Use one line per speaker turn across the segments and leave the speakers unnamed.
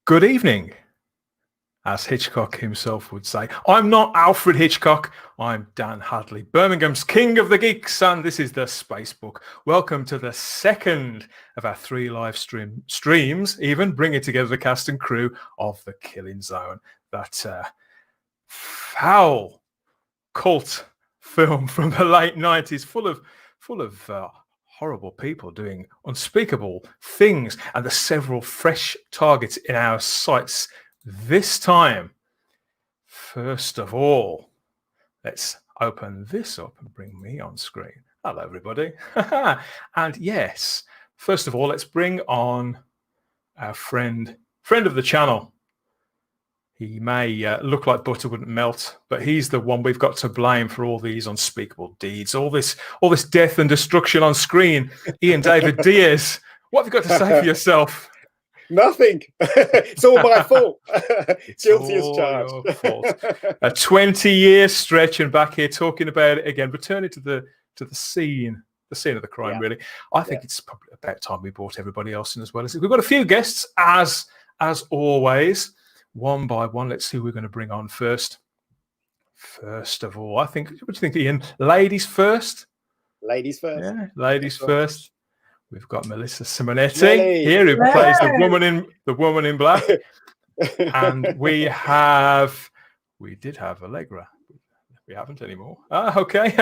Good evening, as Hitchcock himself would say. I'm not Alfred Hitchcock. I'm Dan Hadley, Birmingham's King of the Geeks, and this is the Space Book. Welcome to the second of our 3 live streams, even bringing together the cast and crew of The Killing Zone. That foul cult film from the late 90s, full of horrible people doing unspeakable things, and the several fresh targets in our sights this time. First of all, let's open this up and bring me on screen. Hello, everybody. And yes, first of all, let's bring on our friend of the channel. He may look like butter wouldn't melt, but he's the one we've got to blame for all these unspeakable deeds, all this death and destruction on screen. Ian David Diaz, what have you got to say for yourself?
Nothing. It's all my fault.
It's
Guilty as
all
charged.
your fault. A 20-year stretch, and back here talking about it again, returning to the scene of the crime. Really, I think it's probably about time we brought everybody else in as well. We've got a few guests as always. One by one, let's see who we're going to bring on first. First of all, I think, what do you think, Ian? Ladies first?
Ladies first.
Yeah, ladies first. We've got Melissa Simonetti here, who plays the woman in black. And we did have Allegra. We haven't anymore. Okay.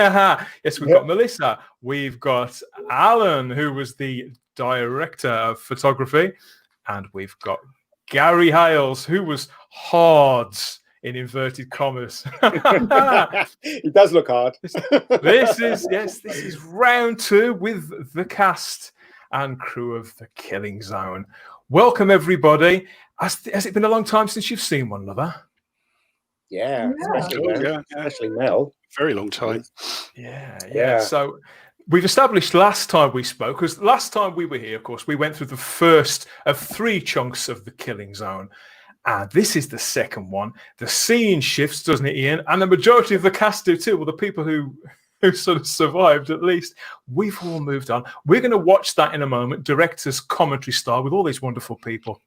Yes, we've got Melissa. We've got Alan, who was the director of photography. And we've got Gary Hales, who was hard in inverted commas.
He does look hard.
This is round 2 with the cast and crew of The Killing Zone. Welcome, everybody. Has it been a long time since you've seen one another?
Yeah. Especially Mel.
Very long time.
Yeah. So we've established last time we spoke, because last time we were here, of course, we went through the first of 3 chunks of The Killing Zone. And this is the second one. The scene shifts, doesn't it, Ian? And the majority of the cast do too. Well, the people who sort of survived, at least, we've all moved on. We're going to watch that in a moment, director's commentary style, with all these wonderful people.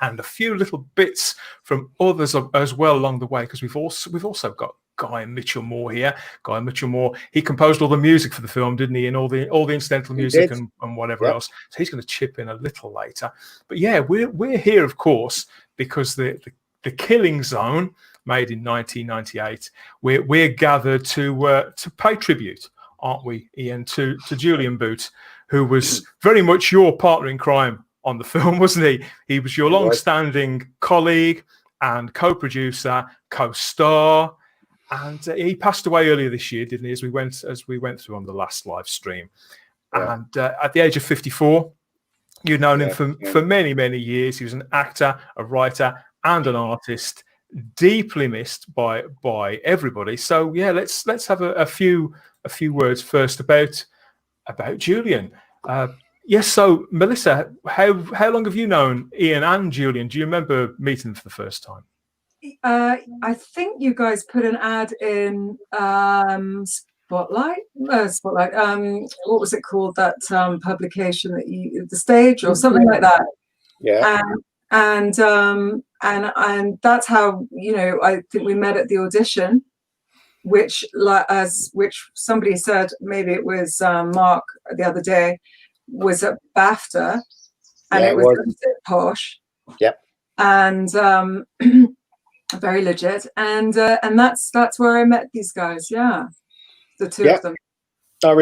And a few little bits from others as well along the way, because we've also got Guy Mitchell Moore here. Guy Mitchell Moore, he composed all the music for the film, didn't he? And all the incidental music and whatever else. So he's going to chip in a little later. But yeah, we're here, of course, because the Killing Zone, made in 1998, we're gathered to pay tribute, aren't we, Ian, to Julian Booth, who was very much your partner in crime on the film, wasn't he? He was your long-standing colleague and co-producer, co-star. And he passed away earlier this year, didn't he? As we went through on the last live stream, and at the age of 54, you've known him for many, many years. He was an actor, a writer, and an artist, deeply missed by everybody. So yeah, let's have a few words first about Julian. Yes. So Melissa, how long have you known Ian and Julian? Do you remember meeting them for the first time?
I think you guys put an ad in Spotlight. What was it called? That publication that the Stage or something like that.
Yeah.
And that's how, I think we met at the audition, which somebody said, maybe it was Mark the other day, was at BAFTA, and it was a bit posh.
Yep.
And very legit, and that's where I met these guys. Yeah, the two of them.
I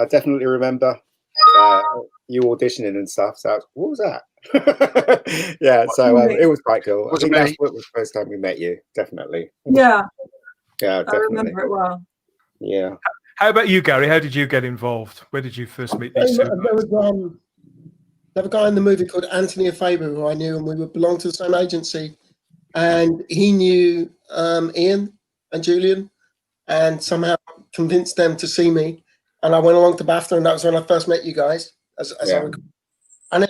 definitely remember you auditioning and stuff. So what was that? It was quite cool. I think that's what was the first time we met you. Definitely.
Yeah,
definitely.
I remember it well.
Yeah.
How about you, Gary? How did you get involved? Where did you first meet these two?
There was a guy in the movie called Anthony Faber who I knew, and we belonged to the same agency. And he knew Ian and Julian, and somehow convinced them to see me. And I went along to BAFTA, and that was when I first met you guys. As I recall. And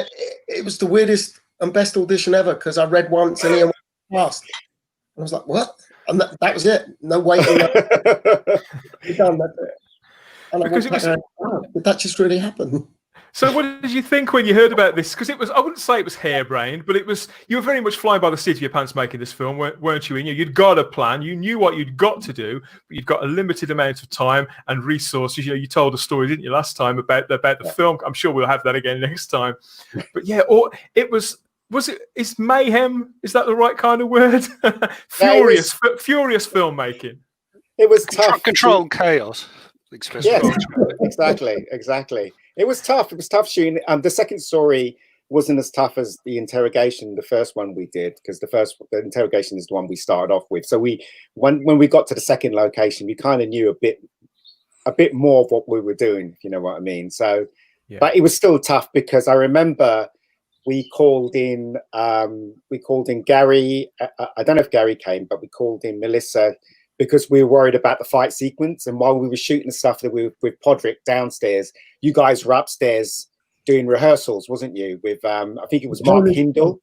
it was the weirdest and best audition ever, because I read once and Ian went past. And I was like, what? And that was it. No waiting. You're done. That's it. And I went back and, wow, did that just really happen?
So what did you think when you heard about this? Because it was, I wouldn't say it was harebrained, but it was, you were very much flying by the seat of your pants making this film, weren't you? You'd got a plan, you knew what you'd got to do, but you'd got a limited amount of time and resources. You told a story, didn't you, last time about the film? I'm sure we'll have that again next time. But yeah, or it was is mayhem, is that the right kind of word? Furious filmmaking.
It was tough.
Controlled chaos.
Yes, exactly. It was tough. It was tough shooting. The second story wasn't as tough as the interrogation, the first one we did, because the interrogation is the one we started off with. So when we got to the second location, we kind of knew a bit more of what we were doing, if you know what I mean. So, yeah. But it was still tough because I remember we called in Gary. I don't know if Gary came, but we called in Melissa, because we were worried about the fight sequence. And while we were shooting stuff that we were with Podrick downstairs, you guys were upstairs doing rehearsals, wasn't you? With I think it was Mark Hindle.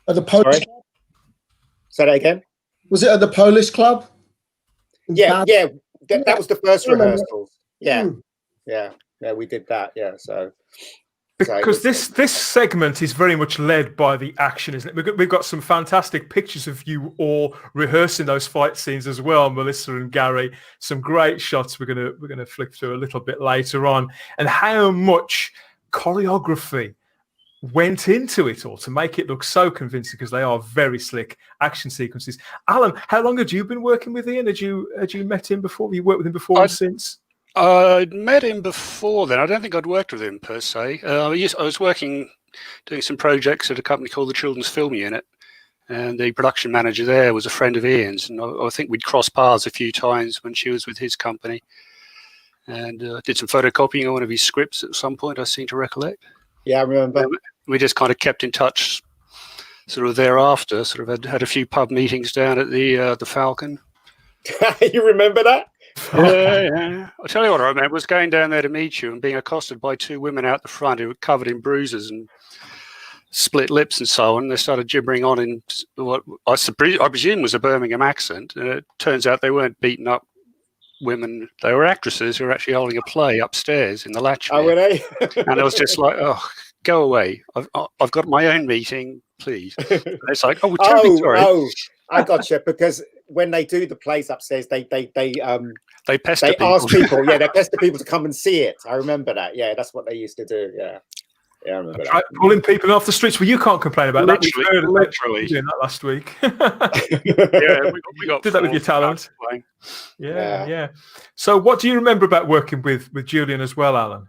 At the Polish Club?
Say that again?
Was it at the Polish Club?
Yeah. That was the first rehearsal. Yeah, we did that. Yeah, so.
Because this segment is very much led by the action, isn't it? We've got some fantastic pictures of you all rehearsing those fight scenes as well, Melissa and Gary. Some great shots we're gonna flick through a little bit later on, and how much choreography went into it all to make it look so convincing, because they are very slick action sequences. Alan, how long had you been working with Ian? Had you met him before? Have you worked with him before or since?
I'd met him before then. I don't think I'd worked with him per se. I was doing some projects at a company called the Children's Film Unit, and the production manager there was a friend of Ian's, and I think we'd crossed paths a few times when she was with his company, and did some photocopying on one of his scripts at some point, I seem to recollect.
Yeah, I remember.
We just kind of kept in touch sort of thereafter, sort of had a few pub meetings down at the Falcon.
You remember that?
Yeah. I'll tell you what I remember was going down there to meet you and being accosted by two women out the front who were covered in bruises and split lips and so on. They started gibbering on in what I presume was a Birmingham accent. And it turns out they weren't beaten up women. They were actresses who were actually holding a play upstairs in the latch.
Oh, were they?
And I was just like, oh, go away. I've got my own meeting, please. And it's like, oh, tell me, sorry.
Oh, I gotcha. Because when they do the plays upstairs, they
pester people.
Ask people. Yeah, they pester people to come and see it. I remember that. Yeah, that's what they used to do. Yeah, I remember that.
Pulling people off the streets. Well, you can't complain about that. We heard
literally
doing that last week.
Yeah, we got
did that with your talent. Yeah. So, what do you remember about working with Julian as well, Alan?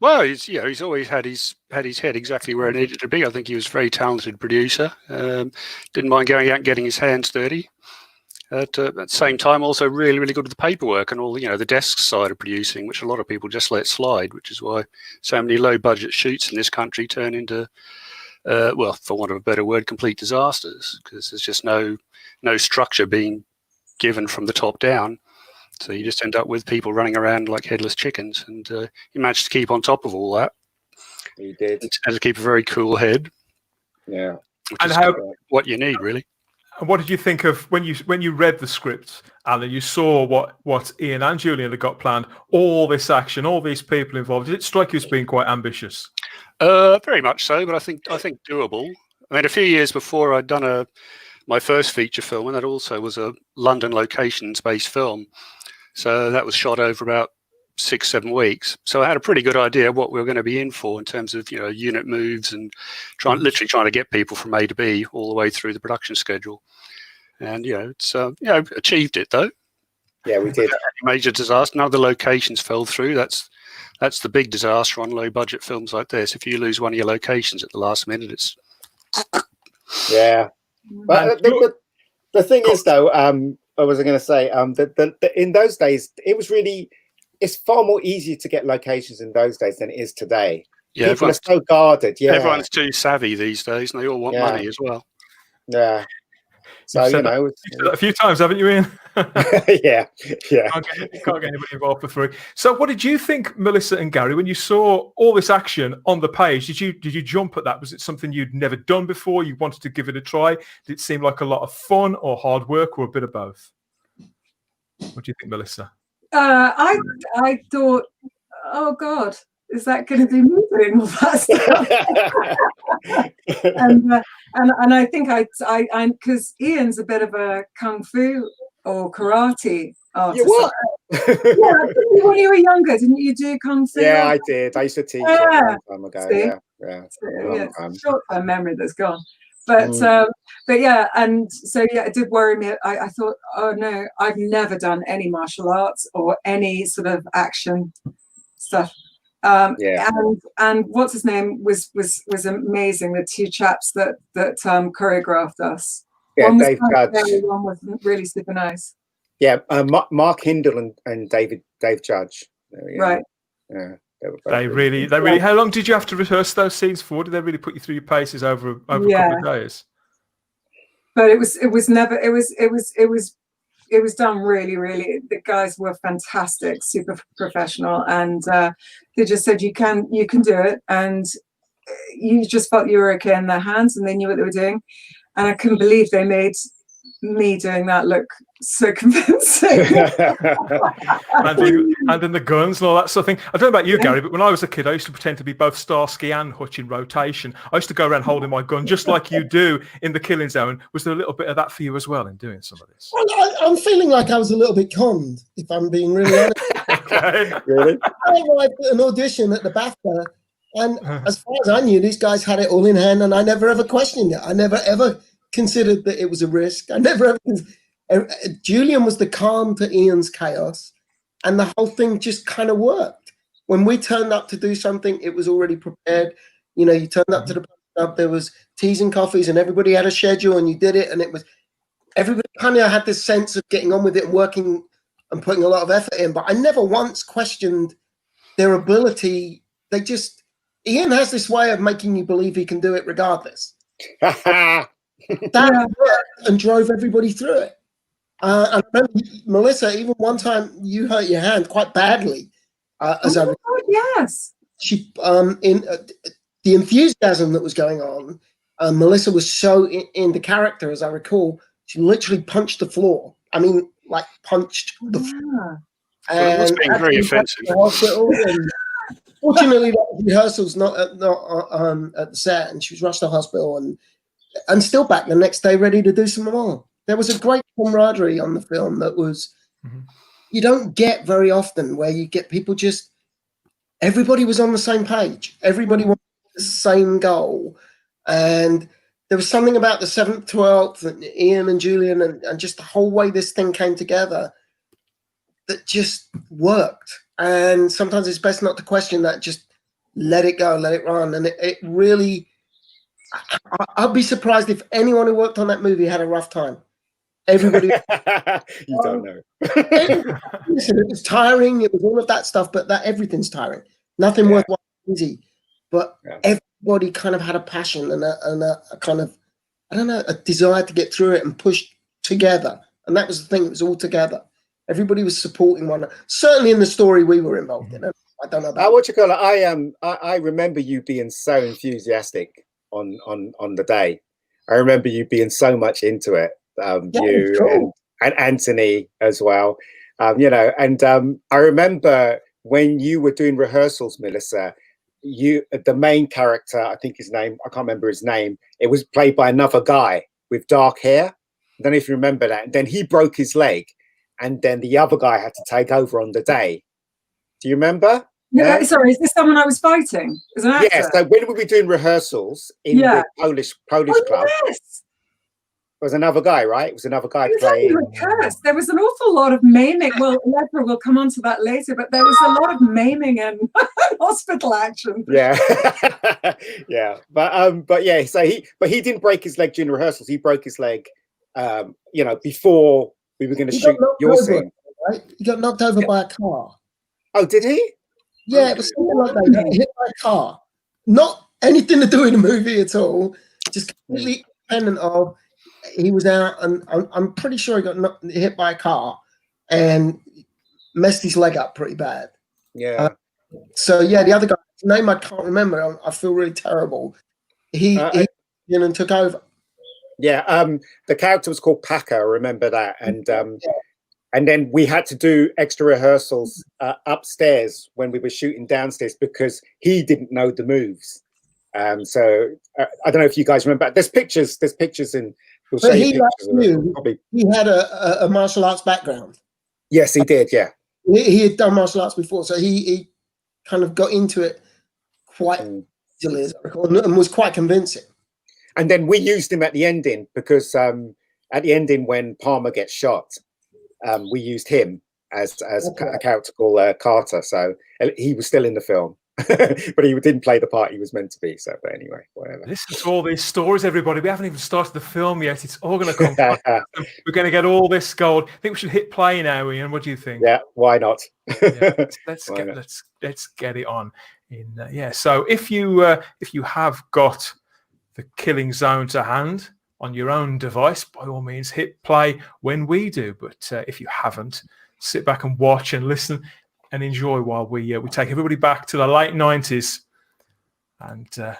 Well, he's always had his head exactly where it needed to be. I think he was a very talented producer. Didn't mind going out and getting his hands dirty. At the same time, also really, really good at the paperwork and all, the desk side of producing, which a lot of people just let slide, which is why so many low-budget shoots in this country turn into, well, for want of a better word, complete disasters, because there's just no structure being given from the top down. So you just end up with people running around like headless chickens, and he managed to keep on top of all that.
He did.
And to keep a very cool head.
Yeah.
And how what you need, really.
And what did you think of when you read the script, Alan? You saw what Ian and Julian had got planned, all this action, all these people involved. Did it strike you as being quite ambitious?
Very much so, but I think doable. I mean, a few years before I'd done my first feature film, and that also was a London locations-based film. So that was shot over about 6-7 weeks. So I had a pretty good idea of what we were going to be in for in terms of unit moves and literally trying to get people from A to B all the way through the production schedule. And it's achieved it though.
Yeah, we did.
Major disaster. None of the locations fell through. That's the big disaster on low budget films like this. If you lose one of your locations at the last minute, it's
yeah. But the thing is though, what was I going to say? In those days, it's far more easy to get locations in those days than it is today. Yeah, people are so guarded. Yeah,
everyone's too savvy these days, and they all want money as well.
Yeah. So
you've said that a few times, haven't you, Ian?
Yeah.
Can't get anybody involved for free. So, what did you think, Melissa and Gary, when you saw all this action on the page? Did you jump at that? Was it something you'd never done before? You wanted to give it a try? Did it seem like a lot of fun or hard work or a bit of both? What do you think, Melissa?
I thought oh God, is that going to be me doing all that stuff? and I think I because Ian's a bit of a kung fu or karate artist.
You what?
Yeah, when you were younger, didn't you do kung fu?
Yeah, I did. I used to teach it a long time ago.
See?
Yeah.
Short-term memory that's gone. But yeah, and so yeah, it did worry me. I thought, oh no, I've never done any martial arts or any sort of action stuff. And what's his name was amazing. The two chaps that choreographed us.
Yeah,
one was
Dave Judge.
One was really super nice.
Yeah, Mark Hindle and Dave Judge.
Right.
Yeah.
They really. How long did you have to rehearse those scenes for? Did they really put you through your paces over a couple of days?
But it was never. It was done really, really. The guys were fantastic, super professional, and they just said you can do it, and you just felt you were okay in their hands, and they knew what they were doing, and I couldn't believe they made me doing that look so convincing.
and then the guns and all that sort of thing. I don't know about you, Gary, but when I was a kid, I used to pretend to be both Starsky and Hutch in rotation. I used to go around holding my gun just like you do in the Killing Zone. Was there a little bit of that for you as well in doing some of this?
Well, I'm feeling like I was a little bit conned, if I'm being really honest.
Okay. Really?
I arrived at an audition at the BAFTA, and as far as I knew, these guys had it all in hand, and I never ever questioned it. I never ever considered that it was a risk. I never ever. Julian was the calm to Ian's chaos, and the whole thing just kind of worked. When we turned up to do something, it was already prepared. You know, you turned up to the pub, there was teas and coffees, and everybody had a schedule, and you did it, and it was everybody kind of had this sense of getting on with it and working and putting a lot of effort in. But I never once questioned their ability. Ian has this way of making you believe he can do it regardless. That worked and drove everybody through it. I remember, Melissa, even one time you hurt your hand quite badly.
Yes.
She in the enthusiasm that was going on, Melissa was so into character, as I recall. She literally punched the floor. I mean, like punched the floor.
And it was being very offensive.
Fortunately, that was rehearsals, not at the set, and she was rushed to hospital and still back the next day, ready to do some more. There was a great camaraderie on the film that was you don't get very often, where you get people everybody was on the same page, everybody wanted the same goal, and there was something about the 7th, 12th, and Ian and Julian, and just the whole way this thing came together that just worked. And sometimes it's best not to question that, just let it go, let it run. And it really, I'd be surprised if anyone who worked on that movie had a rough time. Everybody.
You don't know.
Listen, it was tiring, it was all of that stuff, but everything's tiring. Nothing worthwhile easy. But everybody kind of had a passion and a kind of, I don't know, a desire to get through it and push together. And that was the thing, it was all together. Everybody was supporting one another. Certainly in the story we were involved in. I don't know about
what you call it. I remember you being so enthusiastic on the day. I remember you being so much into it. You and Anthony as well. You know, and I remember when you were doing rehearsals, Melissa, the main character, I think his name, I can't remember his name, it was played by another guy with dark hair. I don't know if you remember that. And then he broke his leg, and then the other guy had to take over on the day. Do you remember?
Yeah. Sorry, is this someone I was fighting as an actor?
Yes. So when we were doing rehearsals in the Polish club,
yes.
There was another guy, right? It was another guy playing.
There was an awful lot of maiming. Well, Ledra will come on to that later, but there was a lot of maiming and hospital action.
Yeah, yeah, but yeah. So he didn't break his leg during rehearsals. He broke his leg, you know, before we were going to shoot your scene.
Right? He got knocked over by a car.
Oh, did he?
Yeah, it was something like that. He got hit by a car. Not anything to do with the movie at all. Just completely independent of. He was out, and I'm pretty sure he got hit by a car and messed his leg up pretty bad.
Yeah.
So yeah, the other guy's name I can't remember. I feel really terrible. He in and took over.
Yeah. The character was called Packer. I remember that, And then we had to do extra rehearsals upstairs when we were shooting downstairs because he didn't know the moves. So I don't know if you guys remember. There's pictures and we'll show you pictures.
He had a martial arts background.
Yes, he did. Yeah,
he had done martial arts before, so he kind of got into it quite easily, as I recall, and was quite convincing.
And then we used him at the ending because at the ending when Palmer gets shot, we used him as a character called Carter. So he was still in the film, but he didn't play the part he was meant to be. So, but anyway, whatever.
Listen to all these stories, everybody. We haven't even started the film yet. It's all going to come back. We're going to get all this gold. I think we should hit play now, Ian. What do you think?
Yeah, why not?
Let's get it on. So if you have got the Killing Zone to hand on your own device, by all means, hit play when we do. But if you haven't, sit back and watch and listen and enjoy while we take everybody back to the late 90s and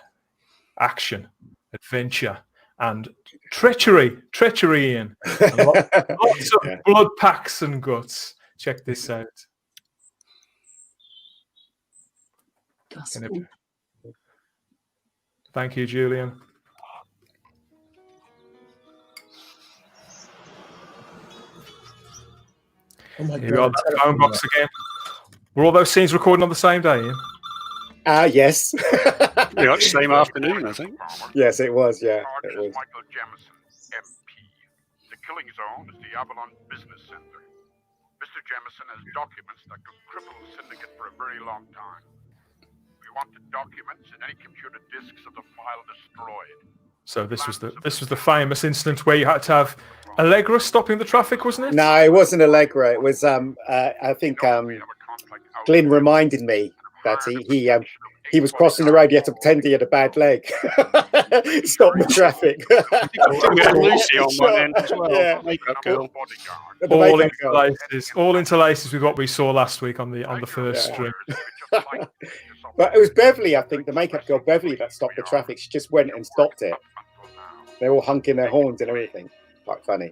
action, adventure, and treachery, Ian. Lots of blood packs and guts. Check this out. Thank you, Julian.
Oh my
Here we are, that phone box again. Were all those scenes recorded on the same day, Ian?
Yes.
Pretty much same afternoon, I think.
Yes, it was. Yeah, it was.
Michael Jamison, MP. The Killing Zone is the Avalon Business Center. Mr. Jamison has documents that could cripple the syndicate for a very long time. We want the documents and any computer disks of the file destroyed.
So this was the famous incident where you had to have Allegra stopping the traffic, wasn't it?
No, it wasn't Allegra. It was I think Glyn reminded me that he was crossing the road. He had to pretend he had a bad leg. Stop the traffic.
Lucy on one end as well.
Yeah.
Makeup girl.
All interlaces with what we saw last week on the first stream.
But it was Beverly, I think, the makeup girl Beverly, that stopped the traffic. She just went and stopped it. They're all honking their horns and everything. Quite funny.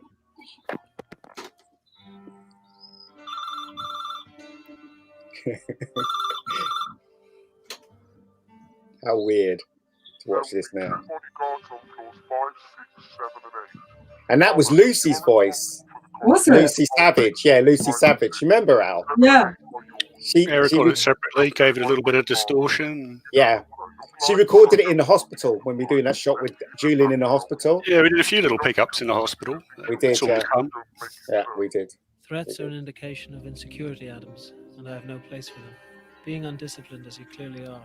How weird to watch this now. And that was Lucy's voice.
Was it?
Lucy Savage. Yeah, Lucy Savage. Remember, Al?
Yeah.
She
recorded it separately, gave it a little bit of distortion.
Yeah. She recorded it in the hospital when we were doing that shot with Julian in the hospital.
Yeah, we did a few little pickups in the hospital.
We did, yeah, we did.
Threats are an indication of insecurity, Adams, and I have no place for them. Being undisciplined as you clearly are,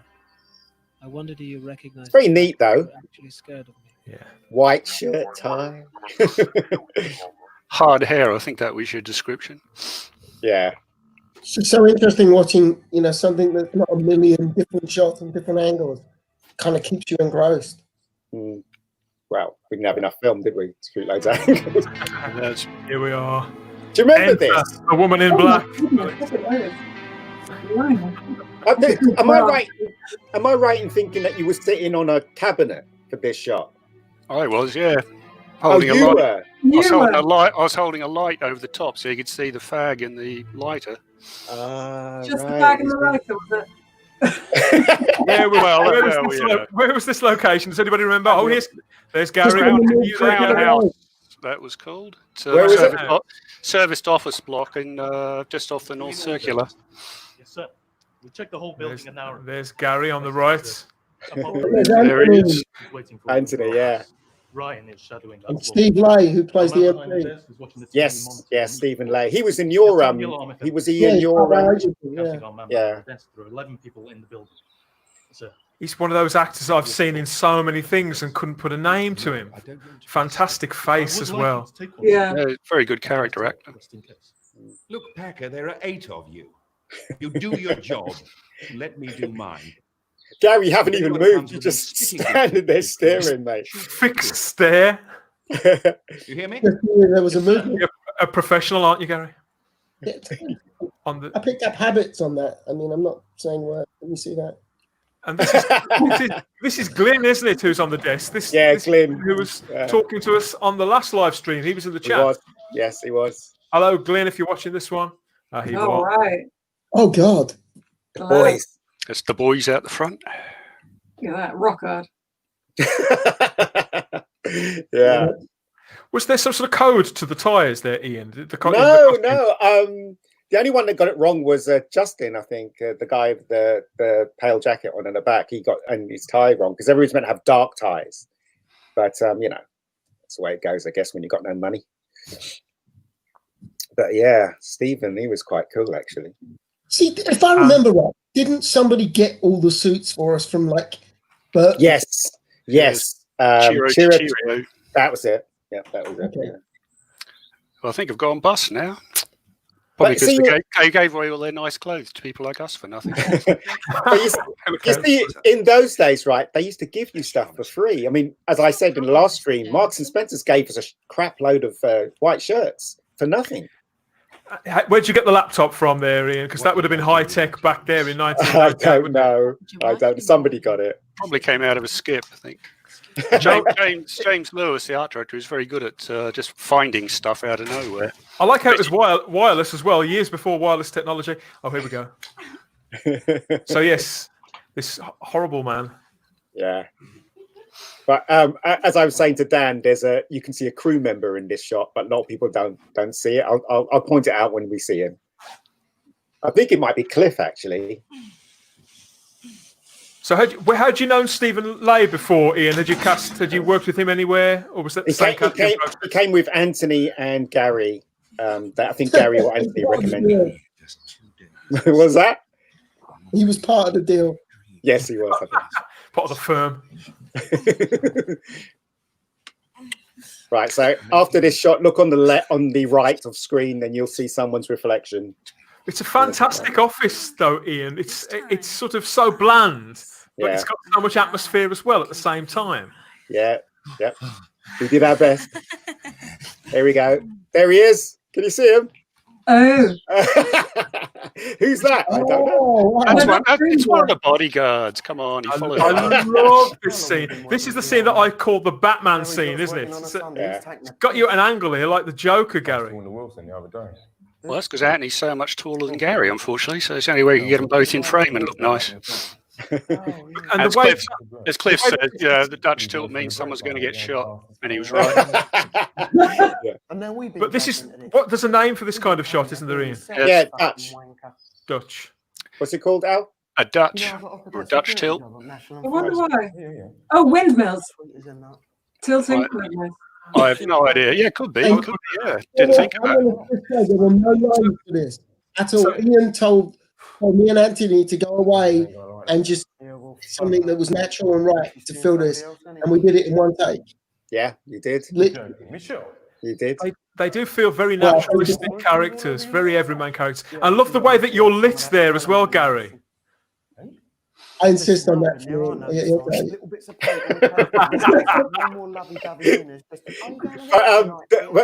I wonder, do you recognize?
It's very neat, though.
You're actually scared of me.
Yeah.
White shirt, tie.
Hard hair, I think that was your description.
Yeah.
It's so interesting watching, something that's not a million different shots and different angles. Kind of keeps you engrossed.
Well, we didn't have enough film, did we? To shoot loads of angles.
Here we are.
Do you remember this?
A woman in black.
Am I right? Am I right in thinking that you were sitting on a cabinet for this shot?
I was, yeah.
Holding a light.
I was holding a light over the top so you could see the fag in the lighter.
Just the fag and the lighter, was it?
Where was this location? Does anybody remember? Oh, there's Gary.
Crown House, that was called. Serviced office block in just off the North Circular.
Yes, sir. We checked the whole building an hour.
There's Gary on the right.
There he is.
Anthony, yeah.
Ryan is shadowing.
And Steve Lay, who plays the MP.
Yes, Stephen Lay. He was in your he was in your
yeah. There are 11 people in the building.
He's one of those actors I've seen in so many things and couldn't put a name to him. Fantastic face as well.
Yeah.
Very good character actor.
Look, Packer, there are 8 of you. You do your job. Let me do mine.
Gary, you haven't even moved. You're just standing there staring, mate.
Fixed stare.
You hear me?
There was a movement.
You're a professional, aren't you, Gary?
I picked up habits on that. I mean, I'm not saying words. Can you see that?
And this is Glyn, isn't it, who's on the desk?
Glyn.
Who was talking to us on the last live stream. He was in the chat.
Yes, he was.
Hello, Glenn, if you're watching this one. Here you
All
are.
right.
Oh God.
The boys.
It's the boys out the front.
Look at that, rock hard.
Yeah.
Was there some sort of code to the tyres there, Ian?
No. The only one that got it wrong was Justin, I think, the guy with the pale jacket on in the back. He got his tie wrong because everyone's meant to have dark ties. But, you know, that's the way it goes, I guess, when you've got no money. But, yeah, Stephen, he was quite cool, actually.
See, if I remember right, didn't somebody get all the suits for us from, like, Burton?
Yes.
Cheerio.
That was it. Yeah, that was it.
Okay.
Yeah.
Well, I think I've gone bust now. Probably because they gave away all their nice clothes to people like us for nothing.
you see, in those days, right, they used to give you stuff for free. I mean, as I said in the last stream, Marks and Spencer's gave us a crap load of white shirts for nothing.
Where'd you get the laptop from there, Ian? Because that would have been high tech back there in 1990.
I don't know. I don't. Somebody got it.
Probably came out of a skip, I think. James Lewis, the art director, is very good at just finding stuff out of nowhere.
I like how it was wireless as well, years before wireless technology. Oh, here we go. So yes, this horrible man.
Yeah. But as I was saying to Dan, you can see a crew member in this shot, but a lot of people don't see it. I'll point it out when we see him. I think it might be Cliff, actually.
So had you known Stephen Lay before, Ian? Had you worked with him anywhere, or was that the same casting?
He came with Anthony and Gary. I think Gary or Anthony recommended. What was that?
He was part of the deal.
Yes, he was. I think.
Part of the firm.
Right. So after this shot, look on the right of screen, and you'll see someone's reflection.
It's a fantastic office, though, Ian. It's sort of so bland, but it's got so much atmosphere as well at the same time.
Yeah. Yep. We did our best. There we go. There he is. Can you see him?
Oh.
Who's that? I don't know.
It's one of the bodyguards. Come on, he followed.
I love this scene. This is the scene that I call the Batman scene, isn't it? It's got you at an angle here, like the Joker, Gary.
Well, that's because Anthony's so much taller than Gary, unfortunately. So it's the only way you can get them both in frame and look nice. And as Cliff said, the Dutch tilt means someone's going to get shot, and he was right.
But this is there's a name for this kind of shot, isn't there, Ian?
Yeah,
Dutch.
What's it called, Al?
A Dutch or a Dutch tilt.
I wonder why. Oh, windmills. Tilting windmills.
I have no idea. Yeah, could be. Yeah, didn't think of that.
There were no lines for this at all. Ian told me and Anthony to go away and just something that was natural and right to fill this, and we did it in one take.
Yeah, you did. You did.
They do feel very naturalistic characters, very everyman characters. I love the way that you're lit there as well, Gary.
I insist on that.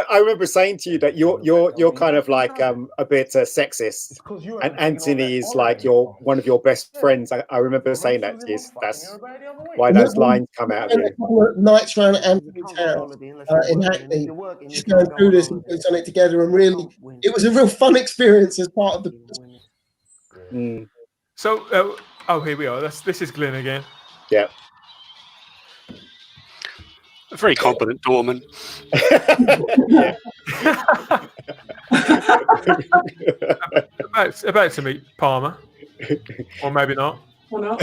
I remember saying to you that you're kind of like a bit sexist, and Anthony is like one of your best friends. I remember saying that to you. That's why those lines come out of you.
A couple of nights around Anthony's house in Hackney, just going through this and putting something together, and really, it was a real fun experience as part of the.
So. Oh, here we are. This is Glyn again.
Yeah.
A very competent doorman.
about to meet Palmer. Or maybe not.
Or not.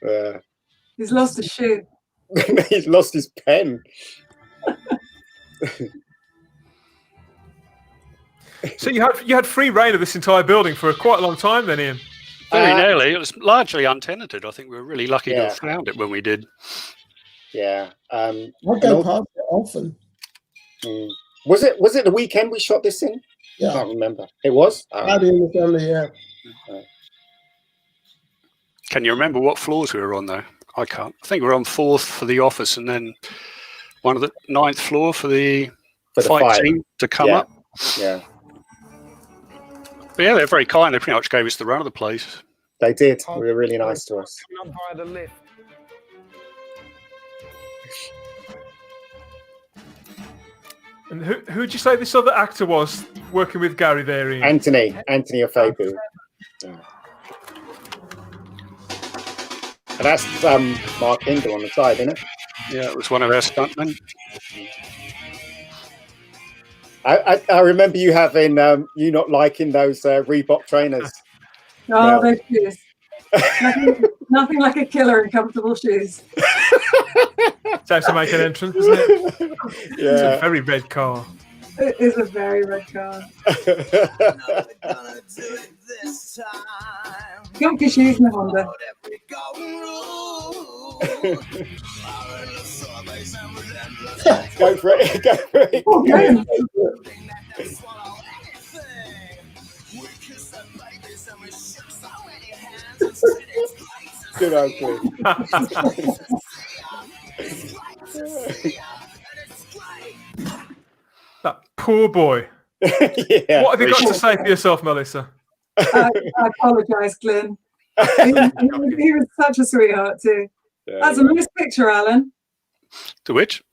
Yeah. He's lost his shoe.
He's lost his pen.
So you had free reign of this entire building for quite a long time then, Ian?
Very nearly. It was largely untenanted. I think we were really lucky to have found it when we did.
Yeah.
I go past it often.
Was it the weekend we shot this in?
Yeah.
I can't remember. It was?
Yeah.
Can you remember what floors we were on, though? I can't. I think we were on 4th for the office and then one of the 9th floor for the fight scene to come up.
Yeah.
But yeah, they're very kind. They pretty much gave us the run of the place.
They did. They were really nice to us.
And who'd you say this other actor was working with Gary there, Ian?
Anthony Afebu. Yeah. And that's Mark Hindle on the side, isn't it?
Yeah, it was one of our stuntmen.
I remember you having you not liking those Reebok trainers.
Oh, those shoes. Nothing like a killer in comfortable shoes.
Time to make an entrance, isn't it?
Yeah.
It's a very red car.
It is a very red car. Comfy shoes in the Honda.
Go for it. Go for it.
Oh, yeah.
Good Oakley.
That poor boy.
Yeah.
What have you got to say for yourself, Melissa?
I apologise, Glenn. He was such a sweetheart too.
Yeah,
That's a nice picture, Alan.
To which?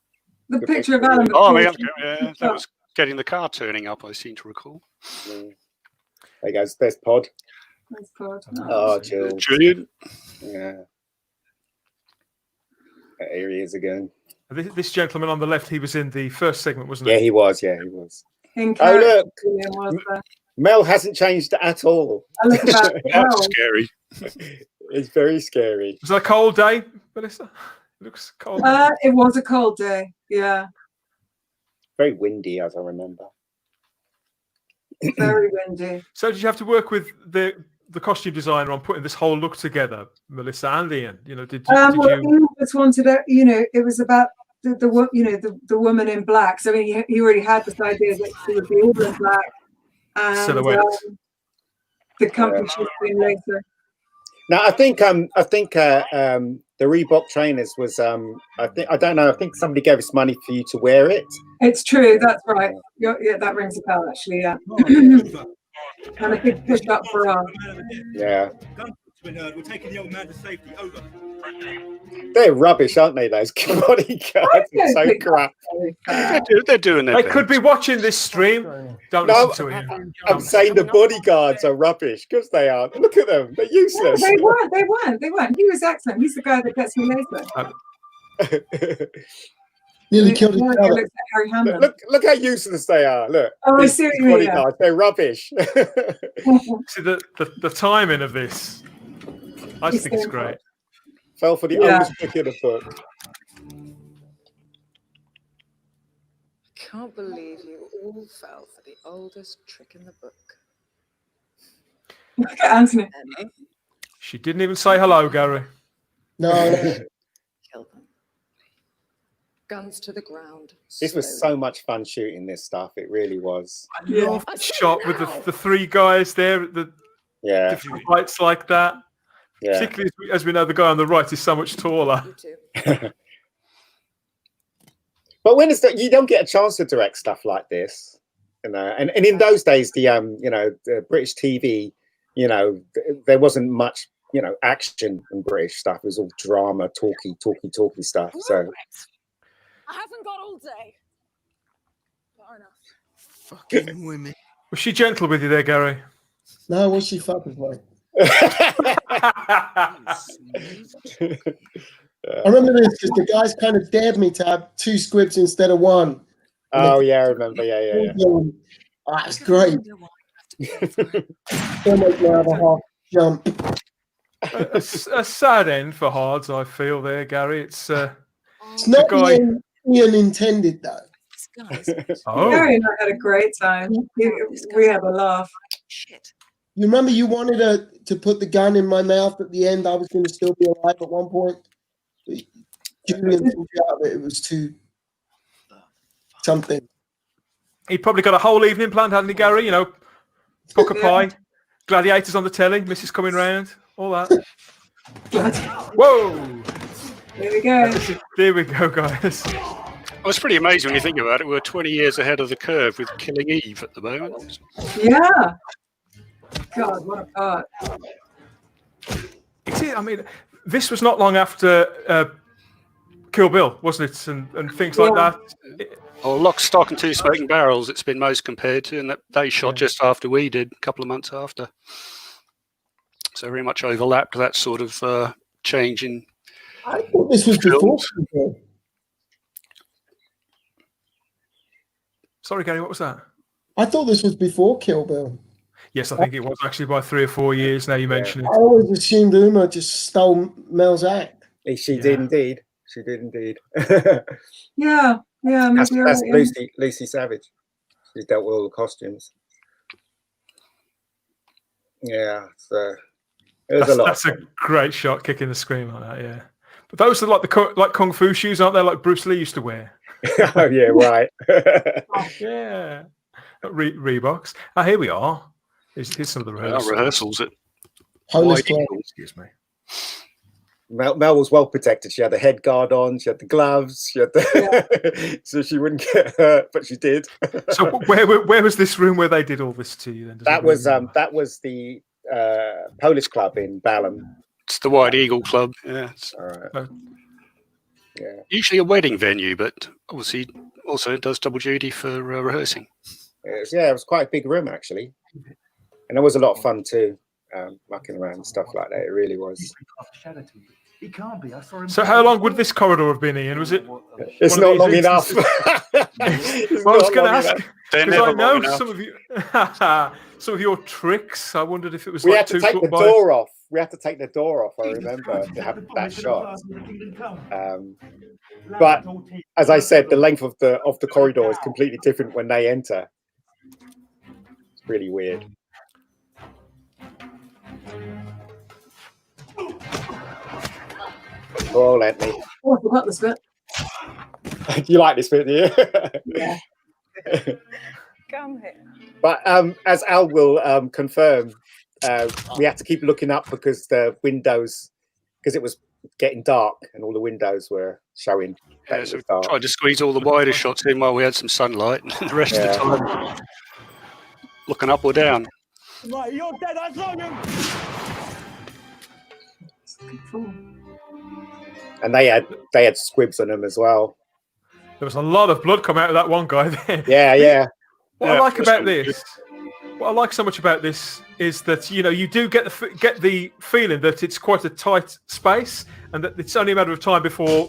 The picture of Alan.
Oh, yeah, that was getting the car turning up, I seem to recall.
There goes. There's Pod.
That's God.
Oh, Jill.
Julian.
Yeah. Here he is again.
This gentleman on the left, he was in the first segment, wasn't he?
Yeah, he was. Yeah, he was.
In
Oh, look.
Julian was there.
Mel hasn't changed at all.
I look about
That's scary.
It's very scary.
Was it a cold day, Melissa? It looks cold.
It was a cold day. Yeah,
Very windy, as I remember.
very windy.
So did you have to work with the costume designer on putting this whole look together, Melissa and Ian? You know, did
Well,
you?
Ian just wanted to, it was about the woman in black. So he already had this idea that she would be all in black. And,
Silhouette.
The company should be later.
Now, I think the Reebok trainers was I don't know. I think somebody gave us money for you to wear it.
It's true. That's right. Yeah, that rings a bell actually. Yeah. And a big push up for us.
Yeah.
We're taking the old man to safety. Over.
They're rubbish, aren't they? Those bodyguards. It's so crap.
They're doing their
They
best.
could be watching this stream. Don't
No,
listen to him.
I'm saying the bodyguards are rubbish because they are. Look at them. They're
No,
useless.
they weren't. He was excellent. He's the guy that gets me later.
Nearly killed his
He
brother.
looks like Harry Hammond.
Look how useless they are. Look.
Oh, I
These
see what you mean, yeah.
bodyguards, they're rubbish.
See the timing of this. I just think it's great.
Fell for the
Yeah.
oldest book in the book.
Can't believe you all fell for the oldest trick in the book.
Look at Anthony.
She didn't even say hello, Gary.
No,
Kill them. Guns to the ground.
This was so much fun shooting this stuff. It really was.
I love the shot with the three guys there at the
Yeah.
different heights like that.
Yeah.
Particularly as we know, the guy on the right is so much taller.
But when it's you don't get a chance to direct stuff like this, and in those days, the British TV, there wasn't much, action in British stuff. It was all drama, talky stuff. So
I haven't got all day. Far enough.
Fucking women.
Was she gentle with you there, Gary?
no, was she fucking like? I remember this because the guys kind of dared me to have 2 squibs instead of 1.
Oh yeah, I remember. Yeah.
That's great. Almost now have a half jump.
a sad end for Hards, I feel there, Gary. It's
not
the guy.
Ian intended though.
Oh,
Gary and I had a great time. We had a laugh.
Shit.
You remember you wanted to put the gun in my mouth at the end. I was going to still be alive at one point. Julian took me out of it. It was too something.
He'd probably got a whole evening planned, hadn't he, Gary? Poker pie, gladiators on the telly, Mrs. coming round, all that. Whoa!
There we go.
There we go, guys.
Well, it's pretty amazing when you think about it. We're 20 years ahead of the curve with Killing Eve at the moment.
Yeah. God, what a part.
I mean, this was not long after Kill Bill, wasn't it? And things like that.
Or Lock, Stock and Two Smoking Barrels, it's been most compared to, and that they shot just after we did, a couple of months after. So very much overlapped that sort of change in.
I thought this was before.
Sorry, Gary, what was that?
I thought this was before Kill Bill.
Yes, I think it was actually by 3 or 4 years. Now you mention it.
I always assumed Uma just stole Mel's act.
She did indeed. She did indeed.
Yeah.
That's
Maybe
Lucy Savage. She dealt with all the costumes. Yeah, so
that's a great shot, kicking the screen like that. Yeah, but those are like the kung fu shoes, aren't they? Like Bruce Lee used to wear.
Oh yeah, right.
Yeah, Reeboks. Here we are. Here's some of the
rehearsals.
Excuse me.
Mel was well protected. She had the head guard on. She had the gloves. She had the so she wouldn't get hurt, but she did.
So where was this room where they did all this to you? Then
that was the Polish club in Balham.
It's the White Eagle Club. Yeah.
All right. Yeah.
Usually a wedding venue, but obviously also it does double duty for rehearsing.
It was quite a big room actually, and it was a lot of fun too, mucking around and stuff like that. It really was.
He can't be. I saw him.
So how long would this corridor have been, Ian? Was it?
It's not long enough.
I was going to ask because I know some of your tricks. I wondered if it was.
We had to take the door off. We had to take the door off. I remember to have that shot. But as I said, the length of the corridor is completely different when they enter. It's really weird. Oh, Anthony.
Oh, I forgot this bit.
You like this bit, do you?
Yeah.
Come here.
But as Al will confirm, we had to keep looking up because the windows, because it was getting dark and all the windows were showing.
Yeah, so we tried to squeeze all the wider shots in while we had some sunlight, and the rest of the time looking up or down.
Right, you're dead. I saw you.
And they had squibs on them as well.
There was a lot of blood come out of that one guy there.
Yeah.
What I like about this, what I like so much about this is that you do get the feeling that it's quite a tight space, and that it's only a matter of time before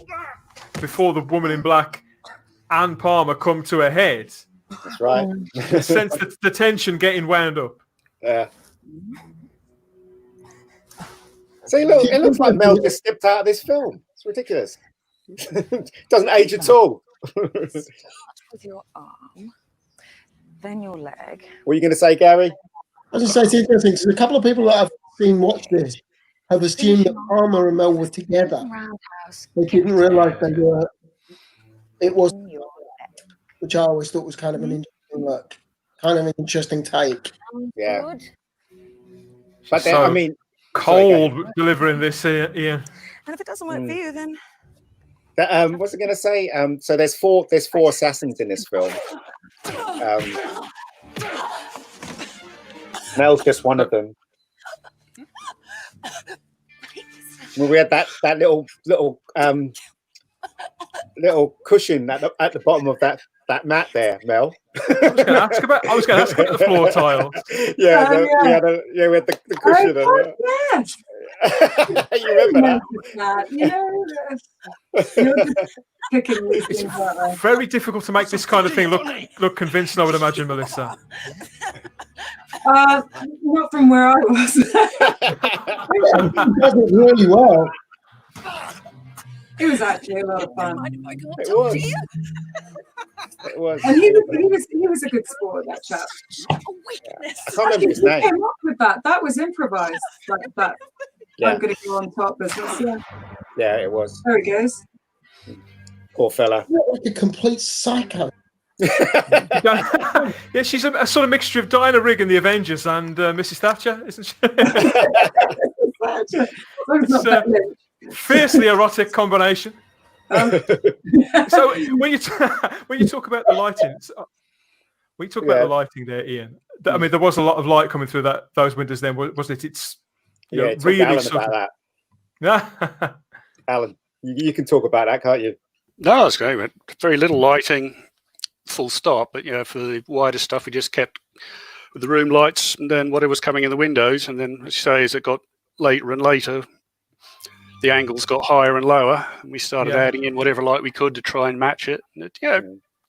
the woman in black, Anne Palmer, come to a head.
That's right.
Sense the tension getting wound up.
Yeah. See, look, it looks like Mel just stepped out of this film. It's ridiculous. Doesn't age at all.
With your arm, then your leg.
What are you going to say, Gary?
I was going to say, it's interesting. So a couple of people that I've seen watch this have assumed that Palmer and Mel were together. They didn't realise they were. It was, which I always thought was kind of an interesting look, kind of an interesting take.
Yeah. But then,
So
I mean,
cold delivering this, Ian.
And if it doesn't work for you, then.
What's I going to say? So there's four assassins in this film. Mel's just one of them. Well, we had that little cushion at the bottom of that mat there, Mel.
I was going to ask about the floor tiles.
We had the cushion.
Yes.
You remember that?
You're just picking these things out.
Very difficult to make this kind of thing look convincing, I would imagine, Melissa.
Not from where I was.
It does it really well.
It was actually a lot of fun.
It was.
And he was a good sport, that chap.
I can't remember his name.
He came up with that. That was improvised like that.
Yeah.
I'm going to go on top business.
Yeah, it was.
There he goes.
Poor fella.
Like a complete psycho.
Yeah, she's a sort of mixture of Diana Rigg in The Avengers and Mrs. Thatcher, isn't she? It's fiercely erotic combination. So when you talk about the lighting, the lighting there, Ian. I mean, there was a lot of light coming through those windows. Then wasn't it? It's
it's
really
Alan
sort
about
of,
that. Alan. You can talk about that, can't you?
No, it's great. Very little lighting, full stop. But for the wider stuff, we just kept with the room lights, and then whatever was coming in the windows. And then, as you say, as it got later and later, the angles got higher and lower, and we started adding in whatever light we could to try and match it. And it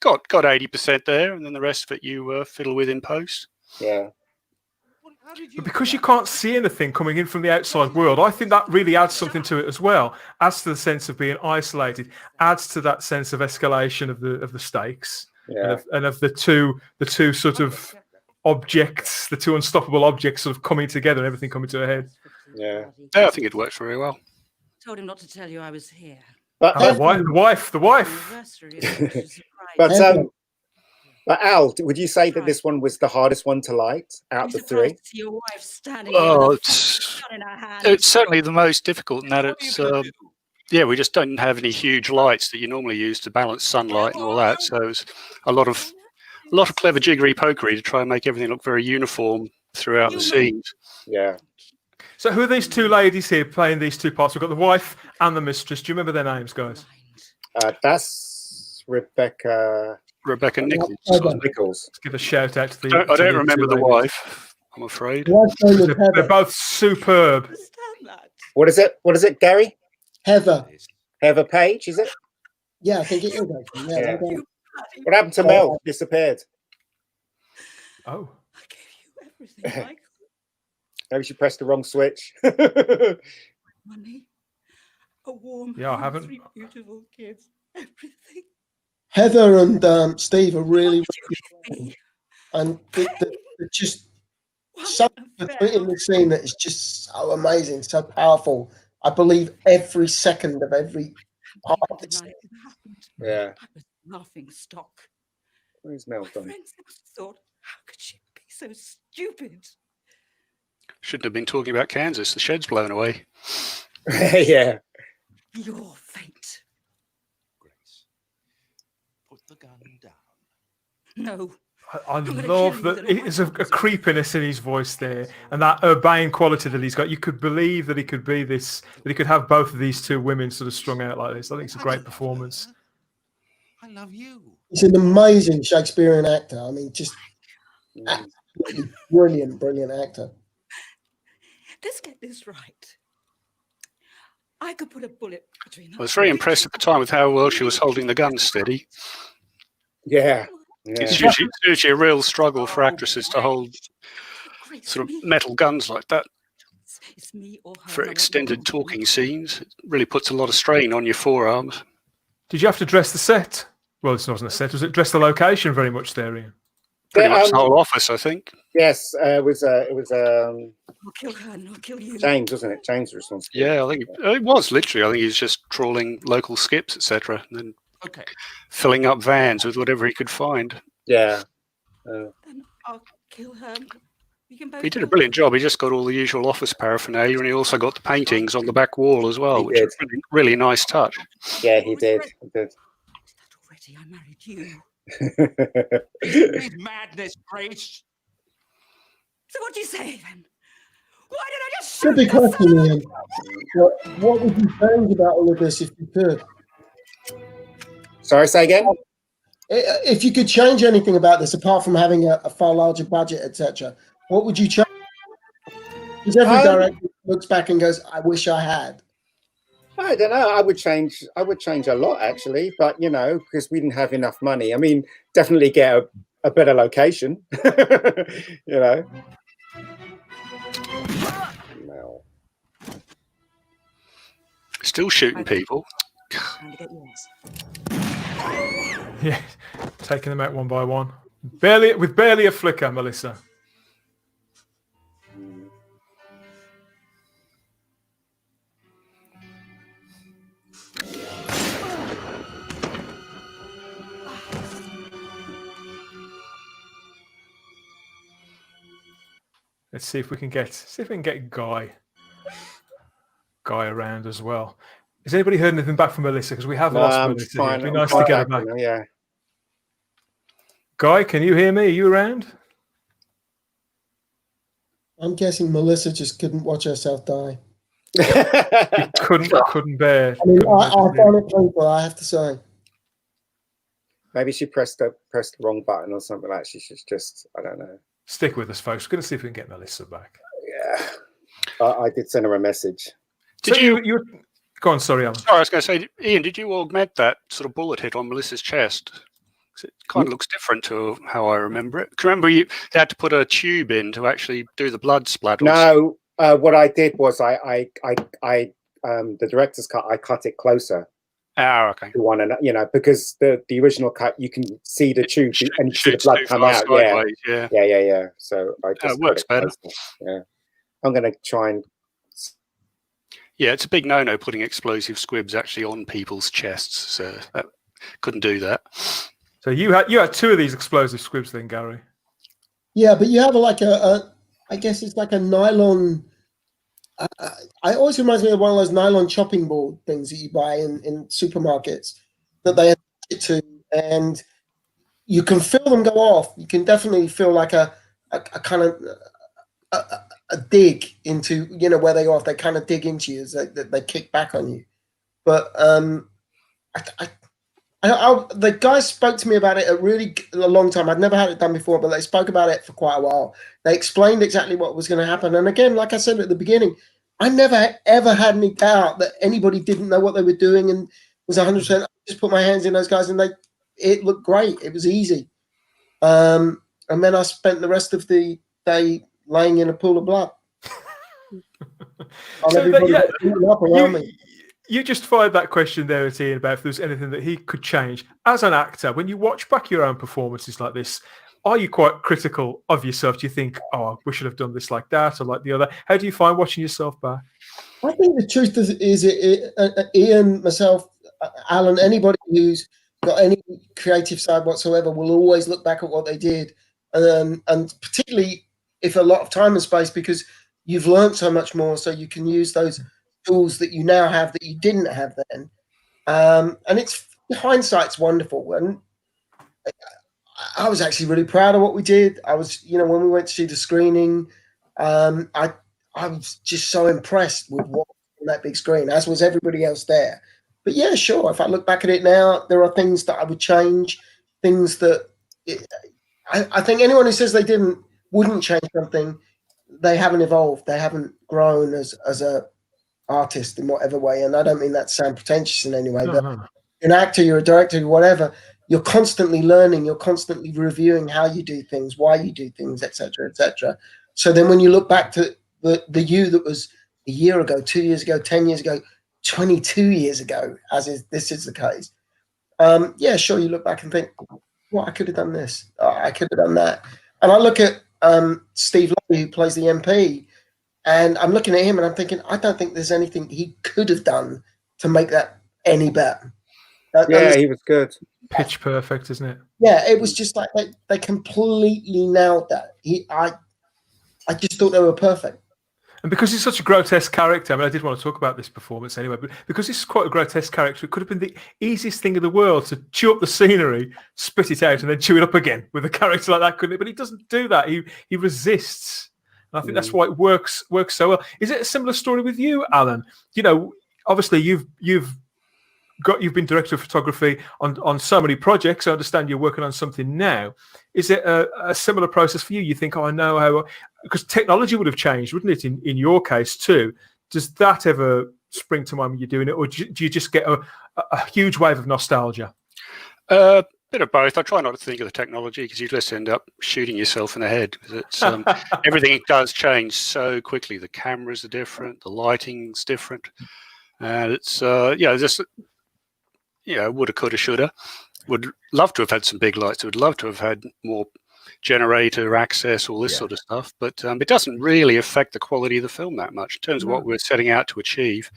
got 80% there, and then the rest of it you fiddle with in post.
Yeah.
But because you can't see anything coming in from the outside world, I think that really adds something to it as well. Adds to the sense of being isolated. Adds to that sense of escalation of the stakes, and of the two sort of objects, the two unstoppable objects, sort of coming together and everything coming to a head.
Yeah,
I think it worked very well.
Told him not to tell you I was here.
But
the wife.
But Al, would you say that this one was the hardest one to light out of the three?
Your wife standing
it's certainly the most difficult in that it's we just don't have any huge lights that you normally use to balance sunlight and all that. So it's a lot of clever jiggery pokery to try and make everything look very uniform throughout the scenes.
Yeah.
So who are these two ladies here playing these two parts? We've got the wife and the mistress. Do you remember their names, guys?
That's Rebecca
Nichols.
Let's
give a shout out to the.
I don't remember the wife, I'm afraid.
They're both superb.
What is it, Gary?
Heather
Page, is it?
Yeah, I think it is. Yeah.
What happened to Mel? Disappeared.
Oh.
I gave you everything, Michael.
Maybe she pressed the wrong switch.
Money, a warm
I haven't.
3 beautiful kids, everything.
Heather and Steve are really good. And just something in the scene that is just so amazing, so powerful. I believe every second of every part of the scene.
Yeah.
I was laughing stock.
Where's Mel gone?
Friends thought, how could she be so stupid?
Shouldn't have been talking about Kansas. The shed's blown away.
Yeah.
Your fate.
Grace, put the gun down.
No.
I love that. There's a creepiness in his voice there, and that urbane quality that he's got. You could believe that he could be this, that he could have both of these two women sort of strung out like this. I think it's a great performance.
I love you.
He's an amazing Shakespearean actor. I mean, just absolutely brilliant actor.
Let's get this right. I could put a bullet between them.
I was very impressed at the time with how well she was holding the gun steady.
Yeah.
It's usually a real struggle for actresses to hold sort of metal guns like that for extended talking scenes. It really puts a lot of strain on your forearms.
Did you have to dress the set? Well, it wasn't a set. Was it dress the location very much there, Ian?
Pretty much the whole office, I think.
Yes, it was.
I'll kill her and I'll kill you.
James, wasn't it? James was responsible.
Yeah, I think it was literally. I think he's just trawling local skips, etc., and then filling up vans with whatever he could find.
Yeah.
Then I'll kill her. We can both.
He did a brilliant job. He just got all the usual office paraphernalia, and he also got the paintings on the back wall as well, which was a really nice touch.
Yeah, he did. He did.
Already, I married you.
It's madness, Grace.
So what do you say then? Why did I just
Good big question, Ian. What would you change about all of this if you could?
Sorry, say again?
If you could change anything about this, apart from having a far larger budget, etc., what would you change? Because every director looks back and goes, "I wish I had."
I don't know. I would change a lot, actually, but because we didn't have enough money. I mean, definitely get a better location. No.
Still shooting people.
Yeah, taking them out one by one. With barely a flicker, Melissa. Let's see if we can get Guy around as well. Has anybody heard anything back from Melissa? Because we have lost Melissa. It'd be nice to get her back.
Yeah.
Guy, can you hear me? Are you around?
I'm guessing Melissa just couldn't watch herself die.
You couldn't bear.
I mean, I found it painful, I have to say.
Maybe she pressed the wrong button or something like that. She should just, I don't know.
Stick with us, folks. We're going to see if we can get Melissa back.
Yeah. I did send her a message.
Did
you go on, sorry, Alan.
Sorry, I was going to say, Ian, did you augment that sort of bullet hit on Melissa's chest? It kind of looks different to how I remember it. Remember, they had to put a tube in to actually do the blood splatter.
No, what I did was the director's cut. I cut it closer.
Ah, okay.
To one, and because the original cut, you can see the tube and you see the blood come out. Yeah. So I just
it works better.
Yeah, I'm going to try and.
Yeah, it's a big no-no putting explosive squibs actually on people's chests. So I couldn't do that.
So you had 2 of these explosive squibs then, Gary?
Yeah, but you have like I guess it's like a nylon. It always reminds me of one of those nylon chopping board things that you buy in supermarkets that they attach it to, and you can feel them go off. You can definitely feel like a kind of a dig into where they go off. They kind of dig into you as they kick back on you. But the guys spoke to me about it a long time. I'd never had it done before, but they spoke about it for quite a while. They explained exactly what was going to happen. And again, like I said at the beginning, I never ever had any doubt that anybody didn't know what they were doing and was 100%. I just put my hands in those guys and it looked great. It was easy. And then I spent the rest of the day laying in a pool of blood.
You just fired that question there at Ian about if there's anything that he could change. As an actor, when you watch back your own performances like this, are you quite critical of yourself? Do you think, oh, we should have done this like that or like the other? How do you find watching yourself back?
I think the truth is Ian, myself, Alan, anybody who's got any creative side whatsoever will always look back at what they did. And particularly if a lot of time and space, because you've learned so much more, so you can use those tools that you now have that you didn't have then. And hindsight's wonderful. And I was actually really proud of what we did. I was, when we went to see the screening, I was just so impressed with what was on that big screen, as was everybody else there. But yeah, sure. If I look back at it now, there are things that I would change, things that I think anyone who says they wouldn't change something, they haven't evolved. They haven't grown as a artist in whatever way. And I don't mean that to sound pretentious in any way, but you're an actor, you're a director, whatever. You're constantly learning. You're constantly reviewing how you do things, why you do things, etc., etc. So then when you look back to the you that was a year ago, 2 years ago, 10 years ago, 22 years ago, this is the case. Yeah, sure, you look back and think, well, I could have done this. I could have done that. And I look at Steve Lovey, who plays the MP, and I'm looking at him and I'm thinking, I don't think there's anything he could have done to make that any better.
He was good.
Pitch perfect, isn't it?
Yeah, it was just like they completely nailed that. I just thought they were perfect.
And because he's such a grotesque character, I mean, I did want to talk about this performance anyway, but because he's quite a grotesque character, it could have been the easiest thing in the world to chew up the scenery, spit it out, and then chew it up again with a character like that, couldn't it? But he doesn't do that. He resists. And I think that's why it works so well. Is it a similar story with you, Alan? Obviously you've been director of photography on so many projects. I understand you're working on something now. Is it a similar process for you? You think, I know how, because technology would have changed, wouldn't it, in your case too? Does that ever spring to mind when you're doing it, or do you just get a huge wave of nostalgia?
Bit of both. I try not to think of the technology because you just end up shooting yourself in the head. It's everything does change so quickly. The cameras are different, the lighting's different, and it's just woulda, coulda, shoulda. Would love to have had some big lights. Would love to have had more generator access, all this sort of stuff. But it doesn't really affect the quality of the film that much in terms of what we're setting out to achieve.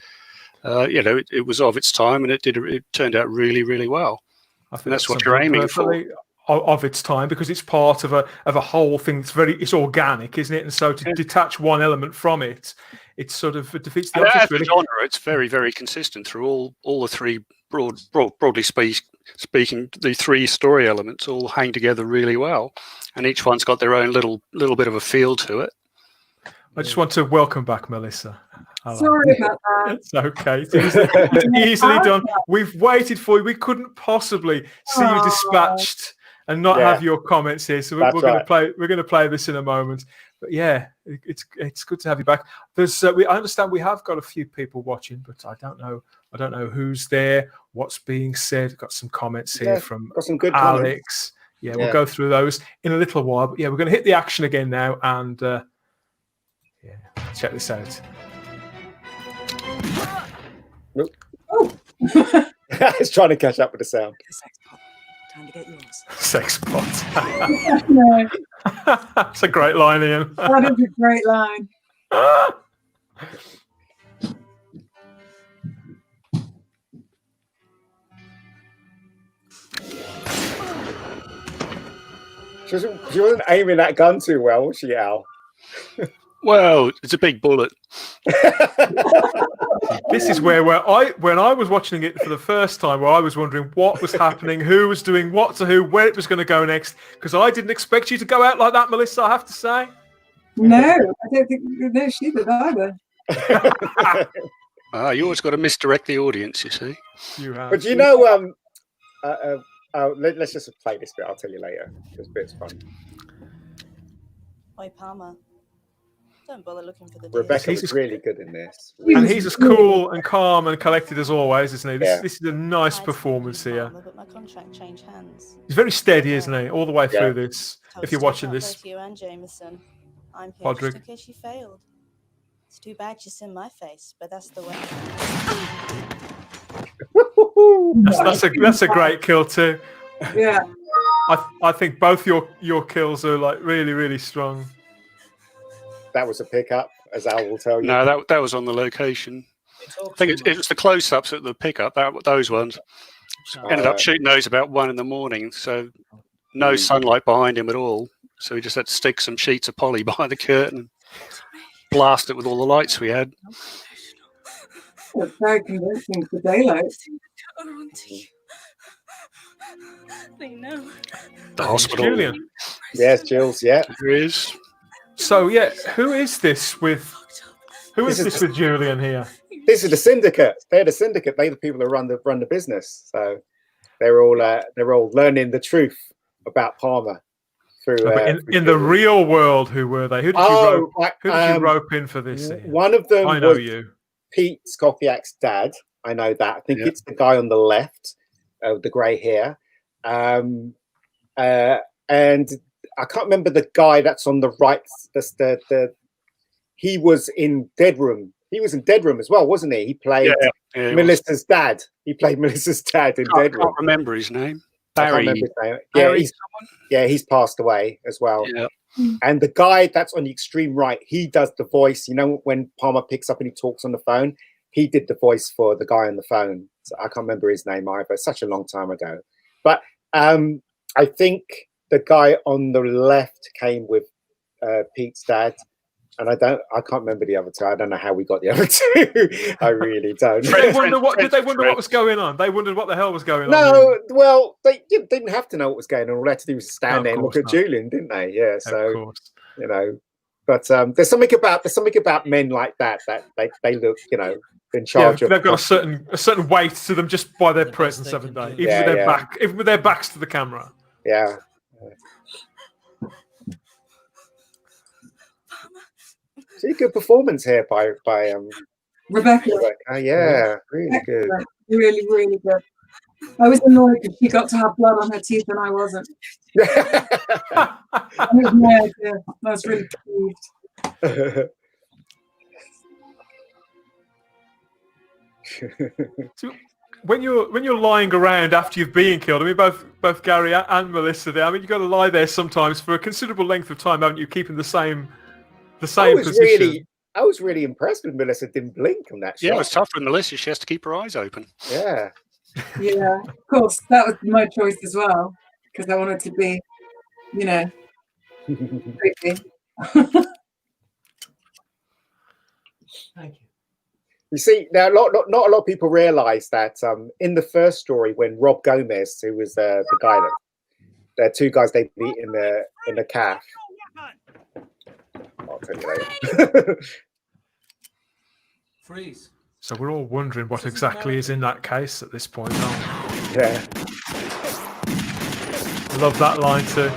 It was of its time, and it turned out really, really well.
I think
and that's what you're aiming for.
Of its time, because it's part of a whole thing. It's organic, isn't it? And so to detach one element from it, it sort of defeats the object.
As a genre, it's very, very consistent through all the three broadly speaking, the three story elements all hang together really well, and each one's got their own little bit of a feel to it.
I just want to welcome back Melissa.
Sorry about that.
It's okay. It's easily done. We've waited for you. We couldn't possibly see you dispatched and not have your comments here. So we're going to play. We're going to play this in a moment. But yeah, it's good to have you back. There's I understand we have got a few people watching, but I don't know who's there, what's being said. Got some comments here from
got some good
Alex.
Comments.
Yeah, we'll go through those in a little while. But yeah, we're going to hit the action again now, and check this out.
Oh. It's trying to catch up with the sound.
Time to get yours.
Sex pot.
No.
That's a great line, Ian.
That is a great line.
She wasn't aiming that gun too well, was she, Al?
Well, it's a big bullet.
This is where when I was watching it for the first time, where I was wondering what was happening, who was doing what to who, where it was going to go next, because I didn't expect you to go out like that, Melissa, I have to say.
No, I don't think she did either.
You always got to misdirect the audience, you see.
You have.
But you know, let's just play this bit. I'll tell you later. This bit's fun.
Oi, Palmer. Don't bother looking for the
Rebecca was really good in this.
And he's as cool and calm and collected as always, isn't he? This is a nice performance here.
But my contract changed hands.
He's very steady, isn't he? All the way through this. If you're watching this.
To you and Jameson. I'm here just in case you failed. It's too bad you in my face, but that's the way.
That's a great kill too.
Yeah.
I think both your kills are like really, really strong.
That was a pickup, as Al will tell you.
No, that was on the location. I think it was the close-ups at the pickup. Those ones ended up shooting those about 1 a.m. So no sunlight behind him at all. So we just had to stick some sheets of poly behind the curtain, blast it with all the lights we had.
It's very convincing for daylight.
They know.
The hospital.
Julian.
Yes, Jules. Yeah.
There is.
So yeah, who is this with Julian here?
This is the syndicate. They're the syndicate. They're the people that run the business. So they're all learning the truth about Palmer through.
In the real world, who were they? Who did you rope in for this?
One of them
I know
was
you.
Pete Skopiak's dad. I know that. I think it's the guy on the left, the grey hair, and I can't remember the guy that's on the right. He was in Dead Room. He was in Dead Room as well, wasn't he? He played Melissa's dad. He played Melissa's dad in Dead Room.
I can't remember his name.
Barry. He's passed away as well.
Yeah.
And the guy that's on the extreme right, he does the voice. You know, when Palmer picks up and he talks on the phone, he did the voice for the guy on the phone. So I can't remember his name either. Such a long time ago. But I think the guy on the left came with Pete's dad, and I can't remember the other two. I don't know how we got the other two. I really don't.
Did they wonder what was going on? They wondered what the hell was going on.
No, well, they didn't have to know what was going on. All they had to do was stand there and look at Julian, didn't they? Yeah. So you know, but there's something about men like that they look, you know, in charge of.
They've got a certain weight to them just by their presence, haven't they? Even with their backs to the camera.
Yeah. See, good performance here by
Rebecca.
Yeah, really good.
Really, really good. I was annoyed because she got to have blood on her teeth and I wasn't. That was my idea. I was really pleased.
So when you're lying around after you've been killed, I mean, both Gary and Melissa there, I mean, you've got to lie there sometimes for a considerable length of time, haven't you, keeping the same position.
I was really impressed with Melissa. Didn't blink on that shot.
Yeah, it's tough for Melissa. She has to keep her eyes open.
Yeah.
Yeah, of course. That was my choice as well, because I wanted to be, you know, creepy.
Thank you.
You see, now not a lot of people realise that in the first story, when Rob Gomez, who was the guy the two guys they beat in the calf. I'll tell you later.
Freeze.
So we're all wondering what exactly is in that case at this point.
Yeah.
Love that line too.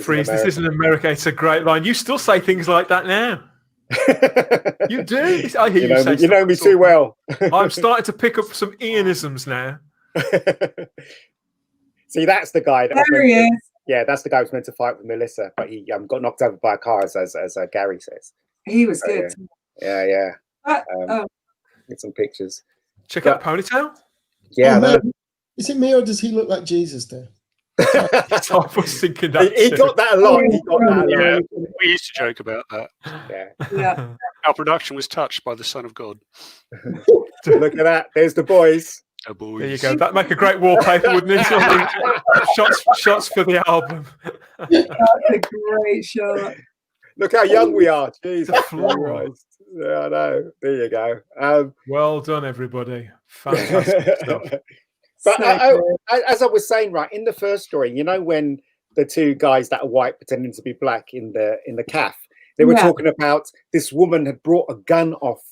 Freeze, this isn't America. It's a great line. You still say things like that now. You do. I hear you say
you know me too well.
I'm starting to pick up some Ianisms now.
See, that's the guy.
There he is.
Yeah, that's the guy who was meant to fight with Melissa, but he got knocked over by a car, as Gary says.
He was good.
Yeah.
Oh.
Get some pictures.
Check out Ponytail.
Yeah.
Oh, man. Is it me or does he look like Jesus there?
I was thinking that
he got that a lot. He got that a lot.
Yeah, we used to joke about that.
Yeah.
Our production was touched by the Son of God.
Look at that. There's the boys.
The boys.
There you go. That'd make a great wallpaper, wouldn't it? shots for the album.
That's a great shot.
Look how young we are. Jesus
Christ.
Yeah, I know. There you go.
Well done, everybody. Fantastic stuff.
But as I was saying, right, in the first story, you know, when the two guys that are white pretending to be black in the calf, they were talking about this woman had brought a gun off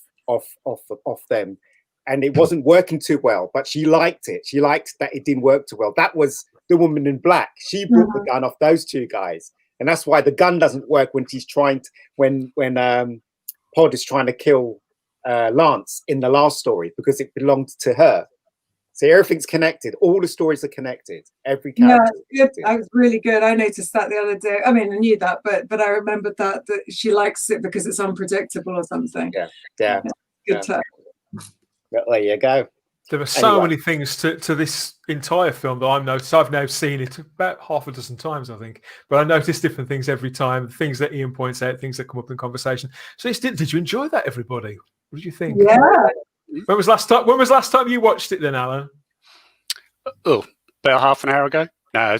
them, and it wasn't working too well, but she liked it. She liked that it didn't work too well. That was the woman in black. She brought the gun off those two guys, and that's why the gun doesn't work when she's trying to, when Pod is trying to kill Lance in the last story, because it belonged to her. So everything's connected. All the stories are connected. Every character.
Yeah, good. I was really good. I noticed that the other day. I mean, I knew that, but I remembered that she likes it because it's unpredictable or something.
Yeah.
Good touch.
There you go.
There are so many things to this entire film that I've noticed. I've now seen it about half a dozen times, I think. But I notice different things every time, things that Ian points out, things that come up in conversation. So did you enjoy that, everybody? What did you think?
Yeah.
When was last time you watched it then, Alan?
Oh, about half an hour ago. No,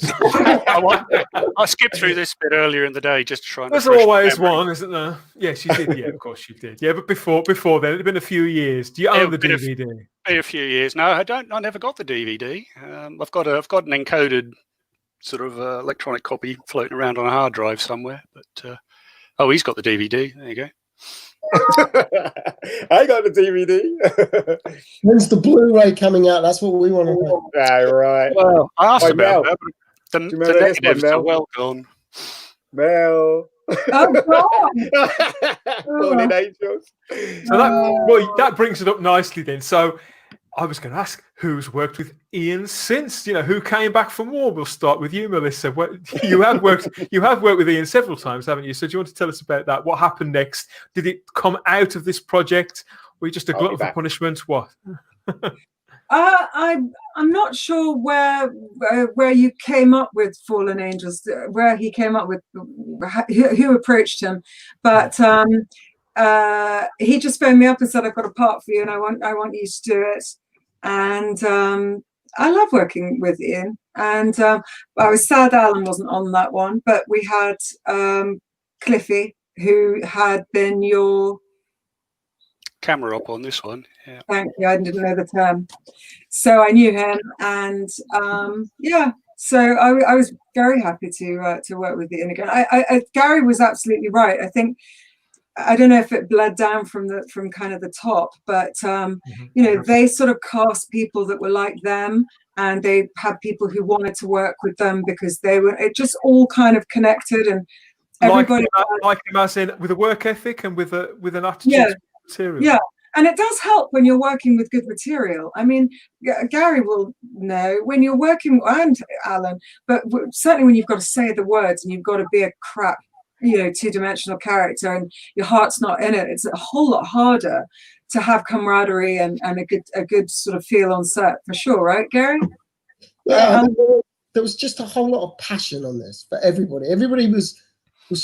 I skipped through this bit earlier in the day just to try and.
There's always one, isn't there? Yes, you did. Yeah, of course you did. Yeah, but before then, it'd been a few years. Do you own the DVD?
Been a few years. No, I don't. I never got the DVD. I've got an encoded sort of electronic copy floating around on a hard drive somewhere. But he's got the DVD. There you go.
I got the DVD.
When's the Blu-ray coming out? That's what we want to know.
Right.
Well, I asked about that, but the negatives are well gone.
Mel.
Oh,
Fallen angels.
So that brings it up nicely then. So I was going to ask who's worked with Ian since, who came back for more. We'll start with you, Melissa. You have worked with Ian several times, haven't you? So do you want to tell us about that? What happened next? Did it come out of this project? Were you just a glutton for punishment? What?
I'm not sure where you came up with Fallen Angels, where he came up with who approached him, but he just phoned me up and said, I've got a part for you and I want you to do it. And I love working with Ian, and I was sad Alan wasn't on that one, but we had Cliffy, who had been your
camera up on this one. Yeah.
Thank you. I didn't know the term, so I knew him, and so I was very happy to work with Ian again. Gary was absolutely right. I think, I don't know if it bled down from kind of the top, but they sort of cast people that were like them, and they had people who wanted to work with them because it just all kind of connected, and everybody
like him as in with a work ethic and with an attitude to material. Yeah.
And it does help when you're working with good material. I mean, Gary will know when you're working, and Alan, but certainly when you've got to say the words and you've got to be a crap, two-dimensional character and your heart's not in it, it's a whole lot harder to have camaraderie and a good sort of feel on set, for sure, right, Gary?
Yeah, there was just a whole lot of passion on this for everybody. Everybody was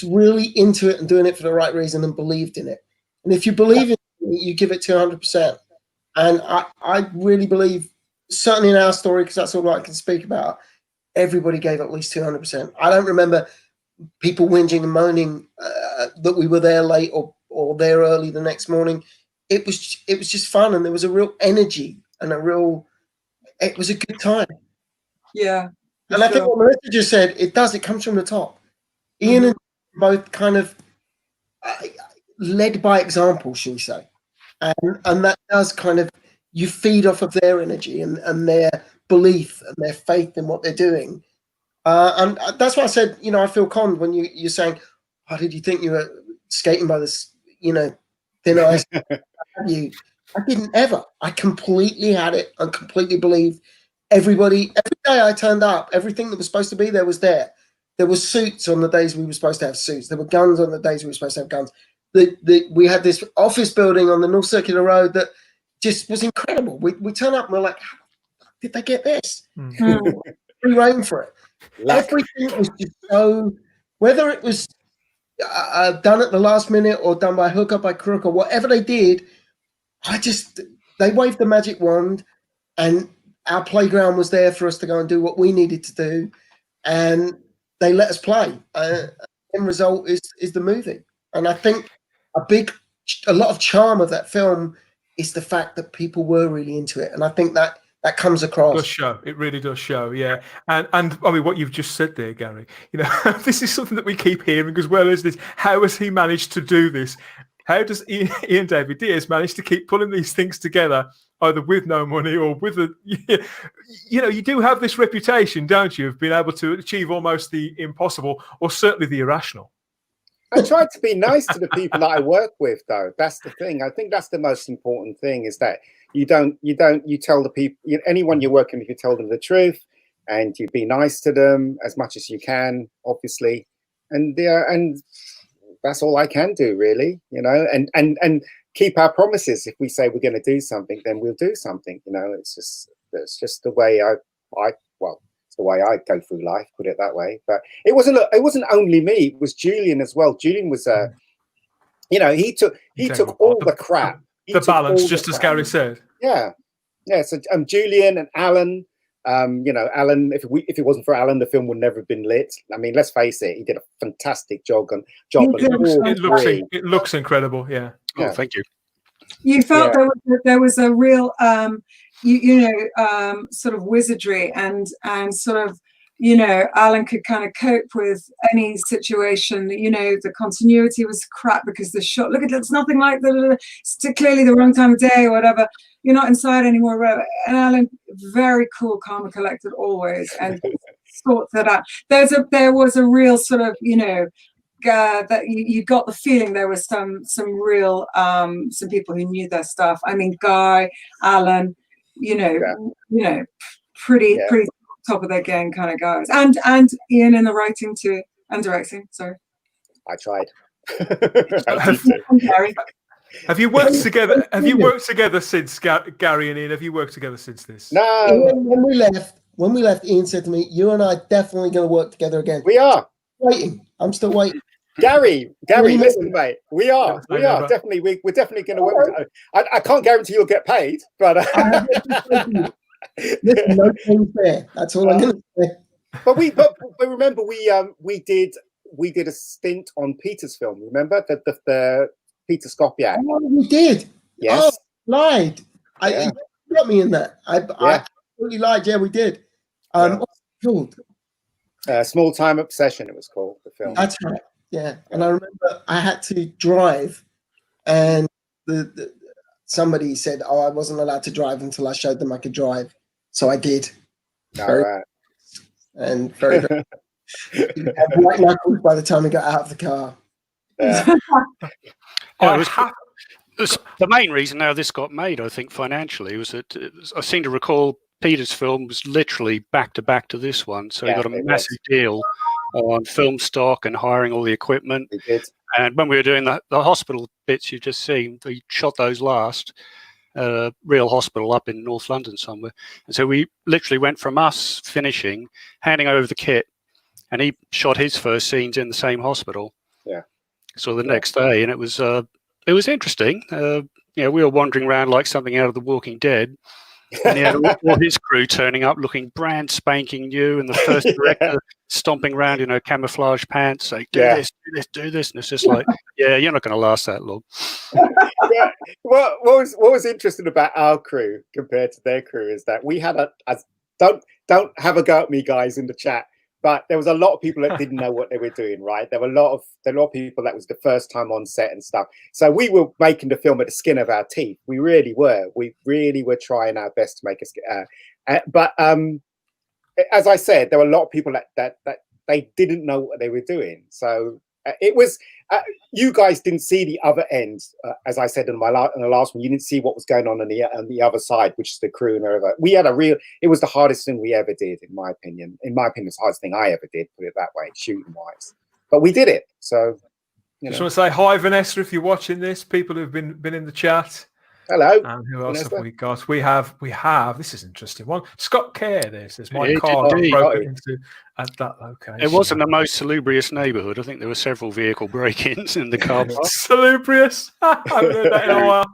really into it and doing it for the right reason and believed in it. And if you believe in it, you give it 200%. And I really believe, certainly in our story, because that's all I can speak about, everybody gave at least 200%. I don't remember people whinging and moaning that we were there late or there early the next morning. It was just fun, and there was a real energy and it was a good time.
Yeah.
And I think what Melissa just said, it comes from the top. Ian and both kind of led by example, shall we say. and that does kind of, you feed off of their energy and their belief and their faith in what they're doing. And that's why I said, I feel conned when you're saying, "Oh, did you think you were skating by this, thin ice?" I didn't ever. I completely had it and completely believed everybody. Every day I turned up, everything that was supposed to be there was there. There were suits on the days we were supposed to have suits. There were guns on the days we were supposed to have guns. We had this office building on the North Circular Road that just was incredible. We turn up and we're like, how did they get this? Free reign for it. Everything was just so, whether it was done at the last minute or done by hook or by crook or whatever they did, they waved the magic wand and our playground was there for us to go and do what we needed to do. And they let us play. The end result is the movie. And I think a lot of charm of that film is the fact that people were really into it. And I think that comes across.
It does show. It really does show, yeah. And I mean, what you've just said there, Gary, this is something that we keep hearing as well, isn't it? How has he managed to do this? How does Ian David Diaz manage to keep pulling these things together, either with no money or with you do have this reputation, don't you, of being able to achieve almost the impossible or certainly the irrational.
I try to be nice to the people that I work with, though. That's the thing. I think that's the most important thing, is that you tell the people, anyone you're working with, you tell them the truth and you be nice to them as much as you can, obviously. And that's all I can do, really, and keep our promises. If we say we're going to do something, then we'll do something. It's just the way it's the way I go through life, put it that way. But it wasn't only me; it was Julian as well. Julian was he took all the crap,
the balance, just as Gary said.
Yeah. So Julian and Alan. Alan, if it wasn't for Alan, the film would never have been lit. I mean, let's face it, he did a fantastic job.
It looks incredible, yeah.
Yeah.
Oh, thank you.
You felt there was a real, sort of wizardry and sort of, Alan could kind of cope with any situation. The continuity was crap because the shot, look, it's nothing like it's clearly the wrong time of day or whatever. You're not inside anymore. And Alan, very cool, calm and collected always, and thought that out. There was a real sort of, that you got the feeling there was some real some people who knew their stuff. I mean, Guy, Alan, pretty top of their game kind of guys, and Ian in the writing too and directing. Sorry,
I tried.
Have you worked together? Have you worked together since Gary and Ian? Have you worked together since this?
No.
When we left, Ian said to me, "You and I are definitely going to work together again."
We are
waiting. I'm still waiting.
Gary, listen, mate. We are definitely. We're definitely going to work. I can't guarantee you'll get paid, but
listen, no things there. That's all I'm going to say.
But remember, we did a stint on Peter's film. Remember the Peter Skopiak?
Oh, we did.
Yes.
Oh, lied. You got me in that. I absolutely lied. Yeah, we did. What's it called?
Small Time Obsession. It was called, the film.
That's right. Yeah, and I remember I had to drive, and somebody said, "Oh, I wasn't allowed to drive until I showed them I could drive," so I did.
All right.
And very, very had white knuckles by the time we got out of the car.
The main reason how this got made, I think, financially, was that I seem to recall Peter's film was literally back to this one, so he got a massive deal on film stock and hiring all the equipment.
He did.
And when we were doing the hospital bits you've just seen, we shot those last at a real hospital up in North London somewhere. And so we literally went from us finishing, handing over the kit, and he shot his first scenes in the same hospital.
Yeah.
So the next day, and it was interesting. We were wandering around like something out of The Walking Dead. And he had all his crew turning up looking brand spanking new, and the first director stomping around in camouflage pants, saying, do this. And it's just like, yeah, you're not going to last that long.
What was interesting about our crew compared to their crew is that we had don't have a go at me, guys, in the chat. but there was a lot of people that didn't know what they were doing, right? There were a lot of people that was the first time on set and stuff. So we were making the film at the skin of our teeth. We really were. We really were trying our best to make us. But as I said, there were a lot of people that they didn't know what they were doing. So it was. You guys didn't see the other end, as I said in the last one. You didn't see what was going on the other side, which is the crew and everything. We had it was the hardest thing we ever did, in my opinion. In my opinion, it's the hardest thing I ever did, put it that way, shooting wise. But we did it. So,
just want to say hi, Vanessa, if you're watching this. People who've been in the chat.
Hello.
And who else have we got? We have. This is an interesting one. Scott Kerr. There's my car broken into at that location.
It wasn't the most salubrious neighbourhood. I think there were several vehicle break-ins in the car park.
Salubrious. I haven't heard that in a while.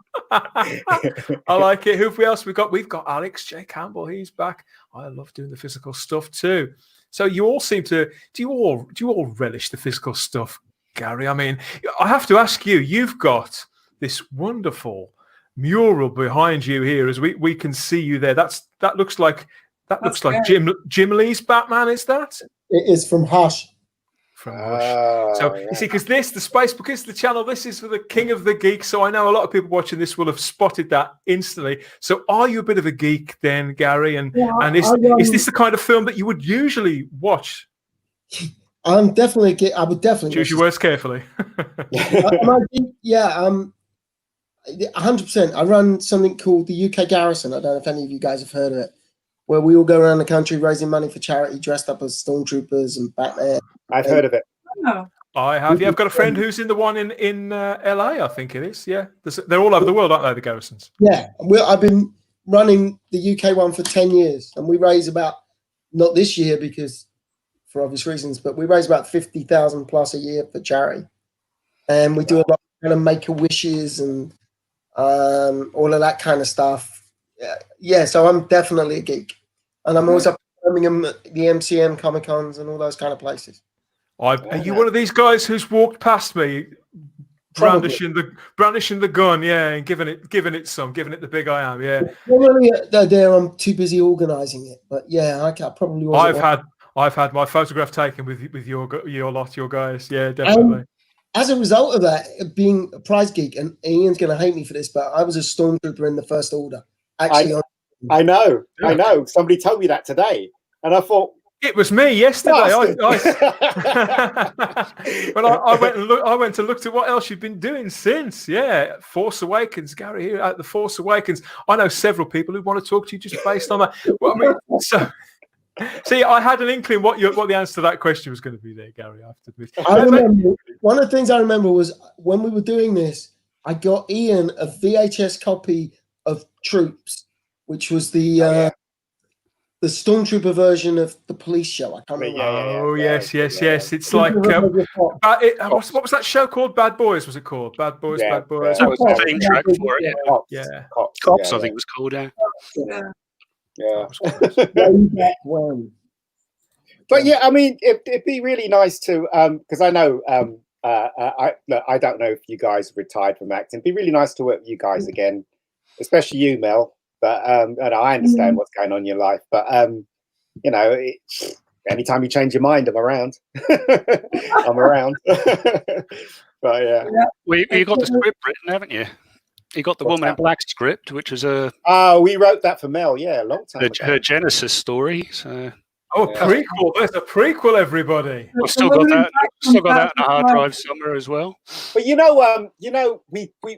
I like it. Who else we got? We've got Alex J. Campbell. He's back. I love doing the physical stuff too. So you all seem to. Do you all relish the physical stuff, Gary? I mean, I have to ask you. You've got this wonderful mural behind you here, as we can see you there. That looks like Jim Lee's Batman. Is that?
It is from Hush.
From Hush. So you see, because the Facebook is the channel. This is for the King of the Geeks. So I know a lot of people watching this will have spotted that instantly. So are you a bit of a geek then, Gary? And is this the kind of film that you would usually watch?
I'm definitely a geek. I would definitely
choose your words carefully.
100%. I run something called the UK Garrison. I don't know if any of you guys have heard of it, where we all go around the country raising money for charity, dressed up as stormtroopers and Batman.
I've heard of it.
Oh.
I have. Yeah, I've got a friend who's in the one in LA. I think it is. Yeah, they're all over the world, aren't they? The Garrisons.
Yeah, I've been running the UK one for 10 years, and we raise about, not this year because for obvious reasons, but we raise about 50,000 plus a year for charity, and we do a lot of kind of make-a-wishes and all of that kind of stuff. Yeah, so I'm definitely a geek, and I'm always up in Birmingham at the MCM Comic Cons and all those kind of places.
Are you one of these guys who's walked past me, brandishing the gun, yeah, and giving it the big I am, yeah.
Really, there I'm too busy organising it, but yeah, I probably was.
I've had my photograph taken with your guys, yeah, definitely.
As a result of that, being a prize geek, and Ian's going to hate me for this, but I was a stormtrooper in the First Order. Actually,
I know. Somebody told me that today, and I thought
it was me yesterday. I went to look at what else you've been doing since. Yeah, Force Awakens, Gary here at the Force Awakens. I know several people who want to talk to you just based on that. Well, I mean, so. See, I had an inkling what the answer to that question was going to be there, Gary. I have to admit.
I remember, one of the things I remember was when we were doing this, I got Ian a VHS copy of Troops, which was the Stormtrooper version of the Police Show. I can't remember.
Yes. It's like what was that show called? Bad Boys, was it called? Bad Boys.
That was the theme track for it.
Yeah.
Cops, I think it was called.
Yeah. But yeah, I mean, it'd be really nice to, because I know, I don't know if you guys have retired from acting. It'd be really nice to work with you guys again, especially you, Mel. But and I understand what's going on in your life. But you know, anytime you change your mind, I'm around. I'm around. But yeah,
you got the script written, haven't you? You got the Woman in Black script, which was a.
Oh, we wrote that for Mel. Yeah, a long time ago.
Her Genesis story. So.
Oh, prequel! There's a prequel, everybody.
I've still got that. Still got that in a hard drive somewhere as well.
But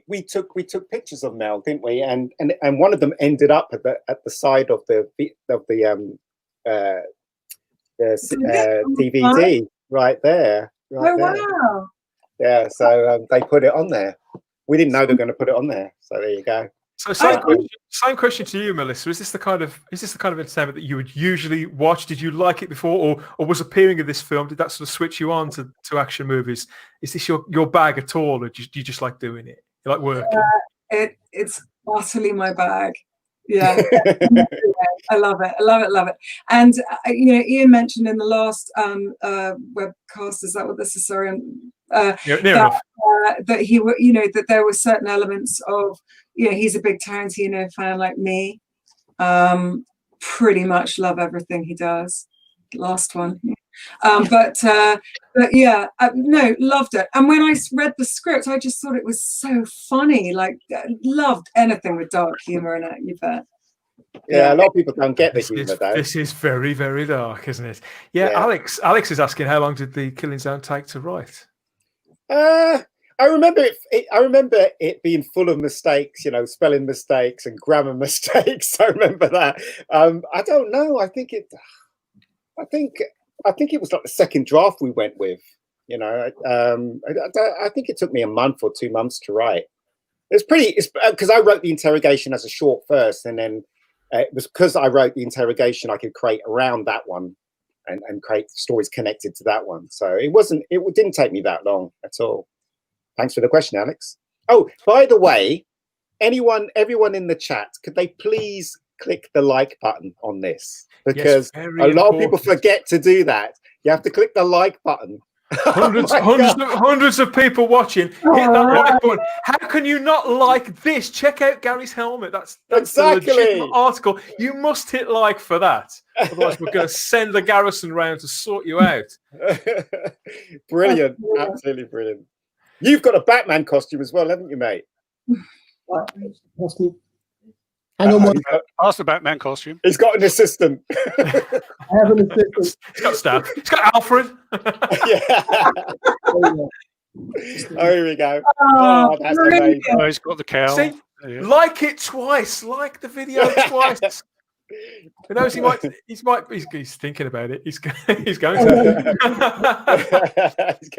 we took pictures of Mel, didn't we? And one of them ended up at the side of the DVD right there. Right there.
Wow!
Yeah, so they put it on there. We didn't know they were going to put it on there. So there you go.
So same question to you, Melissa. Is this the kind of entertainment that you would usually watch? Did you like it before, or was appearing in this film, did that sort of switch you on to action movies? Is this your bag at all, or do you just like doing it? You like working?
It's utterly my bag. Yeah. I love it. And Ian mentioned in the last webcast, is that what this is? Sorry, that he were, that there were certain elements of, he's a big Tarantino fan like me. Pretty much love everything he does. Last one. But yeah, no, loved it. And when I read the script, I just thought it was so funny. Like, loved anything with dark humor in it. You bet.
Yeah, a lot of people don't get the humor though.
This is very, very dark, isn't it? Yeah, Alex is asking, how long did the Killing Zone take to write?
I remember I remember it being full of mistakes, you know, spelling mistakes and grammar mistakes. I remember that. I don't know. I think it was like the second draft we went with. You know, I think it took me a month or 2 months to write. It's because I wrote the interrogation as a short first, and then it was because I wrote the interrogation I could create around that one and create stories connected to that one. So it didn't take me that long at all. Thanks for the question, Alex. Oh, by the way, everyone in the chat, could they please click the like button on this? Because a lot of people forget to do that. You have to click the like button.
Hundreds of people watching. Hit that like button. How can you not like this? Check out Gary's helmet. That's
exactly
a legitimate article. You must hit like for that. Otherwise, we're going to send the garrison round to sort you out.
Brilliant. Absolutely brilliant. You've got a Batman costume as well, haven't you, mate?
Hang on,
ask the Batman costume.
He's got an assistant.
I have an assistant.
He's got Stab. He's got Alfred.
Yeah. Oh, here we go. Oh, that's amazing.
Oh, he's got the cow.
See, like it twice. Like the video twice. Who knows? He's thinking about it. He's going to.
He's going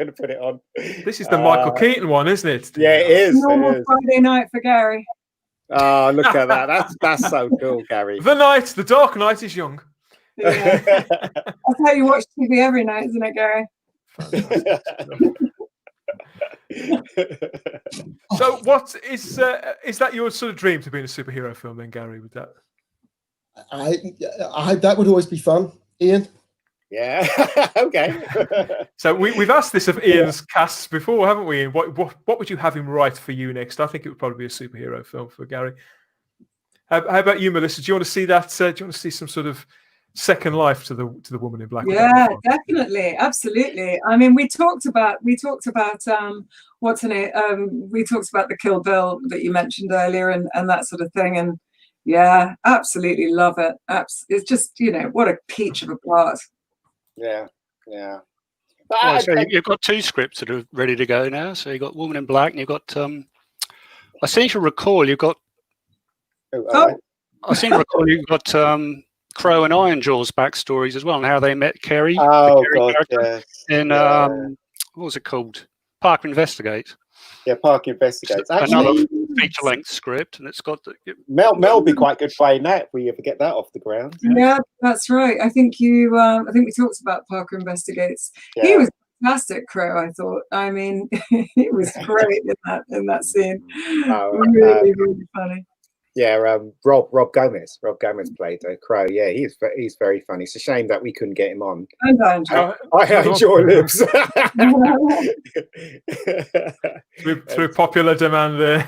to put it on.
This is the Michael Keaton one, isn't it?
Yeah, it is.
Normal Friday night for Gary.
Oh, look at that. That's so cool, Gary.
The Dark Knight is young.
Yeah. That's how you watch TV every night, isn't it, Gary?
So what is that your sort of dream to be in a superhero film then, Gary, with that?
I that would always be fun, Ian.
Yeah. Okay.
So we've asked this of Ian's casts before, haven't we? And what would you have him write for you next? I think it would probably be a superhero film for Gary. How about you, Melissa? Do you want to see that? Do you want to see some sort of second life to the woman in black?
Yeah, definitely, absolutely. I mean, we talked about what's in it. We talked about the Kill Bill that you mentioned earlier, and that sort of thing. And yeah, absolutely love it. It's just, you know, what a peach of a part.
Yeah, yeah.
Oh, so you've got two scripts that are ready to go now. So you've got Woman in Black, and you've got. I seem to recall you've got. I seem to recall you've got Crow and Iron Jaw's backstories as well, and how they met Kerry.
Oh God, yes.
In what was it called? Park Investigate.
Yeah, Park Investigates.
Another feature-length script, and it's got
Mel would be quite good playing that if we ever get that off the ground.
Yeah, that's right. I think we talked about Parker Investigates. Yeah. He was fantastic, Crow. I thought. I mean, he was great in that scene. Really funny.
Yeah, Rob Gomez. Rob Gomez played Crow. Yeah, he's very funny. It's a shame that we couldn't get him on.
And I
enjoy Libs.
through popular demand there.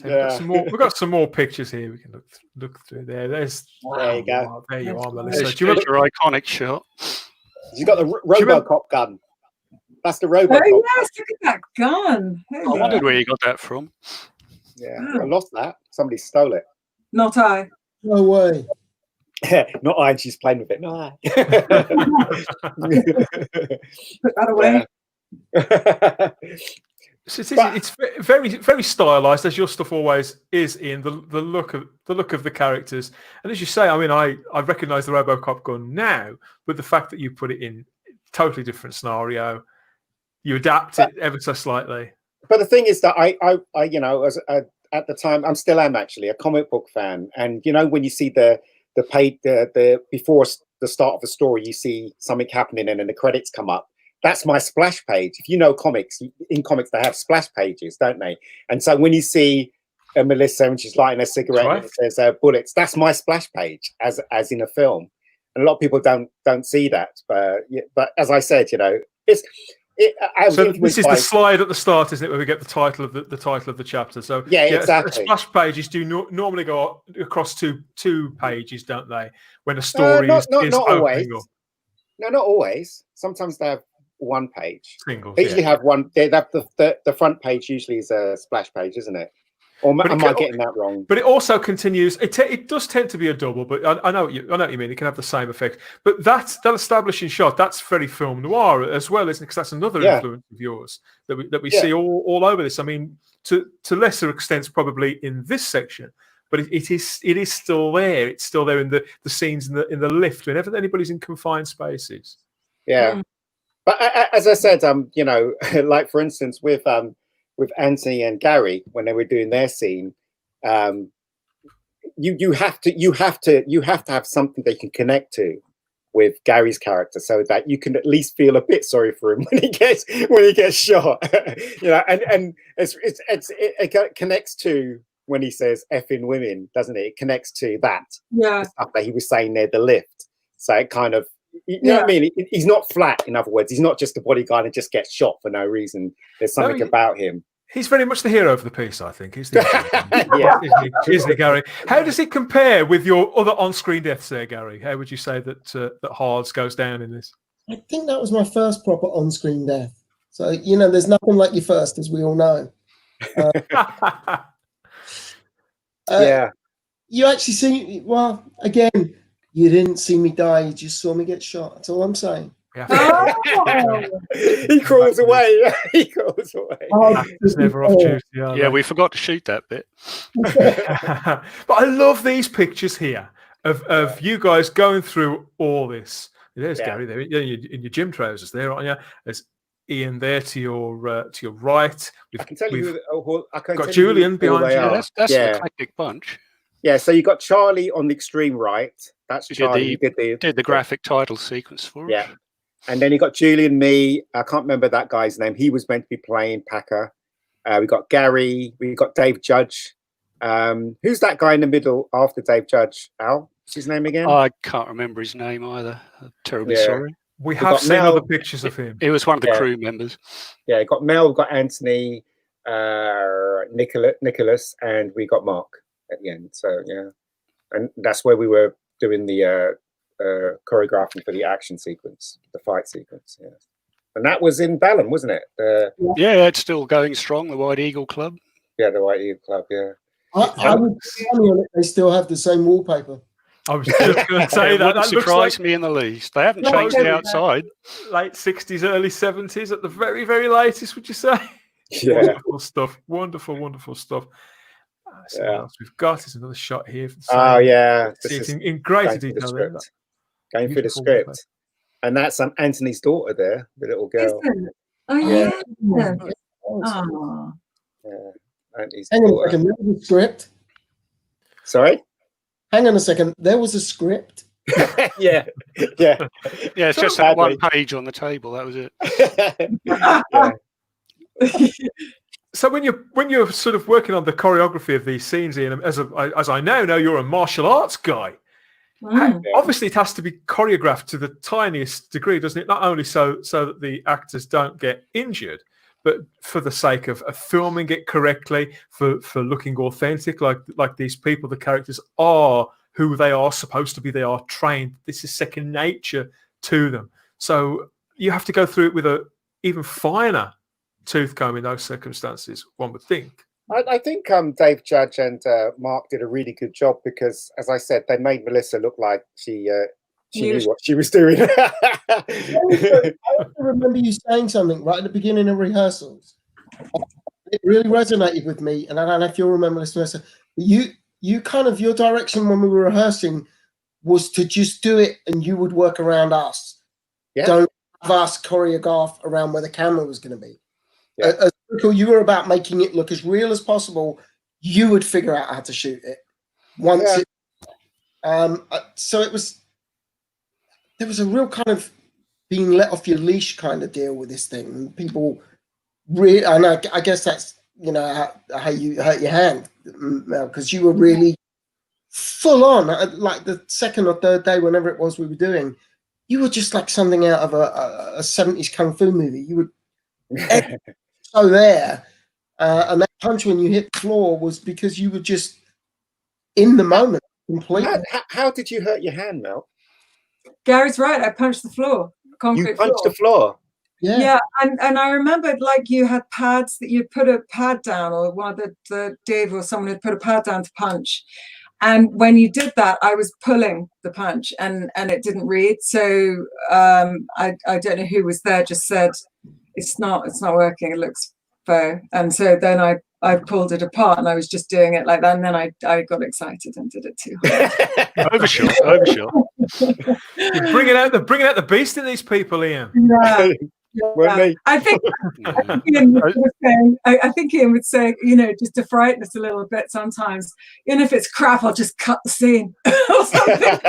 Yeah.
So we've got some more pictures here. We can look through there. There
you go.
There you are, Melissa.
Do you remember your iconic shot?
You got the RoboCop gun. That's the RoboCop.
Oh yes, look at that gun.
I wondered where you got that from.
Yeah, I lost that. Somebody stole it.
Not I.
No way.
Not I. And she's playing with it. No, I.
Put that away.
It's very, very stylized, as your stuff always is, Ian. The look of the characters, and as you say, I mean, I recognise the RoboCop gun now, but the fact that you put it in a totally different scenario, you adapt it ever so slightly.
But the thing is that I you know, at the time, I'm still am actually a comic book fan, and you know, when you see the before the start of the story, you see something happening, and then the credits come up. That's my splash page. If you know comics, in comics they have splash pages, don't they? And so when you see Melissa when she's lighting a cigarette and it says bullets, that's my splash page as in a film. And a lot of people don't see that. But as I said, you know,
So this is the slide at the start, isn't it, where we get the title of the title of the chapter? So
yeah, exactly.
Splash pages do normally go across two pages, don't they? When a story is
not always.
opening up.
No, not always. Sometimes they have one page.
Singles.
They usually have one. They have the front page usually is a splash page, isn't it? Or am I getting that wrong?
But it also continues. It does tend to be a double, but I know what you mean. It can have the same effect. But that establishing shot, that's very film noir as well, isn't it? Because that's another influence of yours that we see all over this. I mean, to lesser extents probably in this section, but it is still there. It's still there in the scenes in the lift whenever anybody's in confined spaces.
Yeah, but as I said, like for instance with Anthony and Gary when they were doing their scene, you have to have something they can connect to with Gary's character, so that you can at least feel a bit sorry for him when he gets shot. And it connects to when he says "effing women," doesn't it? It connects to that stuff that he was saying near the lift. So it kind of, you know what I mean? He's not flat. In other words, he's not just a bodyguard and just gets shot for no reason. There's something about him.
He's very much the hero of the piece, I think. Isn't he, Gary? How does it compare with your other on-screen deaths there, Gary? How would you say that Hards goes down in this?
I think that was my first proper on-screen death. So, there's nothing like your first, as we all know. You actually see, well, again, you didn't see me die. You just saw me get shot. That's all I'm saying.
He crawls away. He crawls away.
It's never off duty.
Yeah, we forgot to shoot that bit.
But I love these pictures here of you guys going through all this. There's Gary there in your gym trousers there, aren't you? There's Ian there to your right.
I can tell you. I can
got Julian behind you.
That's an eclectic bunch.
Yeah, so you got Charlie on the extreme right. That's Charlie.
Did the graphic title sequence for us.
Yeah. And then you got Julian, me. I can't remember that guy's name. He was meant to be playing Packer. We got Gary. We got Dave Judge. Who's that guy in the middle after Dave Judge? Al? What's his name again?
I can't remember his name either. I'm terribly sorry.
We have seen other pictures of him.
He was one of the crew members.
Yeah, got Mel, we got Anthony, Nicholas, and we got Mark at the end. So yeah, and that's where we were doing the choreographing for the action sequence, the fight sequence. Yeah, and that was in Balham, wasn't it?
Yeah, it's still going strong. The White Eagle Club.
Yeah, the White Eagle Club. Yeah.
I would be funny on it. They still have the same wallpaper.
I was just going to say that.
That surprised me in the least. They haven't changed the outside.
Late 60s, early 70s at the very, very latest, would you say?
Yeah.
Wonderful stuff. Wonderful stuff. So what else we've got is another shot here.
Oh, yeah.
This is in greater detail there.
Going through the script. And that's Anthony's daughter there, the little girl.
Oh, yeah.
Anthony's
Hang on a second, there was a script.
Sorry?
Hang on a second, there was a script.
Yeah.
It's just that one page on the table. That was
it. So when you're sort of working on the choreography of these scenes, Ian, as I now know, you're a martial arts guy. Obviously, it has to be choreographed to the tiniest degree, doesn't it? Not only so that the actors don't get injured, but for the sake of filming it correctly, for looking authentic, like these people, the characters are who they are supposed to be. They are trained. This is second nature to them. So you have to go through it with a even finer tooth comb in those circumstances, one would think.
I think Dave Judge and Mark did a really good job because, as I said, they made Melissa look like she knew what she was doing.
I also remember you saying something right at the beginning of rehearsals. It really resonated with me, and I don't know if you'll remember this, Melissa. You kind of, your direction when we were rehearsing was to just do it, and you would work around us.
Yeah.
Don't have us choreograph around where the camera was going to be.
Yeah.
As you were about making it look as real as possible. You would figure out how to shoot it once. So it was. There was a real kind of being let off your leash kind of deal with this thing. People really, and I guess that's how you hurt your hand, because you were really full on. Like the second or third day, whenever it was we were doing, you were just like something out of a 70s kung fu movie. You So there, and that punch when you hit the floor was because you were just in the moment completely.
How did you hurt your hand, Mel?
Gary's right. I punched the floor.
You punched the floor.
Yeah, and I remembered like you had pads that you'd put a pad down, or one of the Dave or someone had put a pad down to punch. And when you did that, I was pulling the punch and it didn't read. So I don't know who was there, just said, it's not working. It looks faux. And so then I pulled it apart and I was just doing it like that. And then I got excited and did it too hard.
Overshot.
You're bringing out the beast in these people, Ian.
Yeah. Yeah. I think Ian would say, you know, just to frighten us a little bit sometimes, even if it's crap, I'll just cut the scene or something.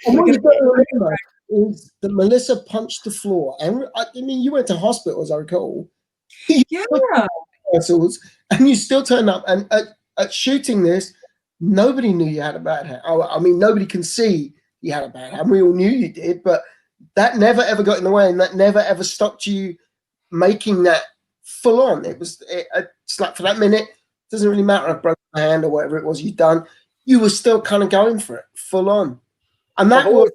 And what you've got to remember is that Melissa punched the floor. And I mean, you went to hospital, as I recall.
Yeah.
And you still turned up. And at shooting this, nobody knew you had a bad hand. I mean, nobody can see you had a bad hand. We all knew you did, but that never ever got in the way, and that never ever stopped you making that full on. It's like for that minute, it doesn't really matter if I broke my hand or whatever it was you'd done, you were still kind of going for it full on. And that whole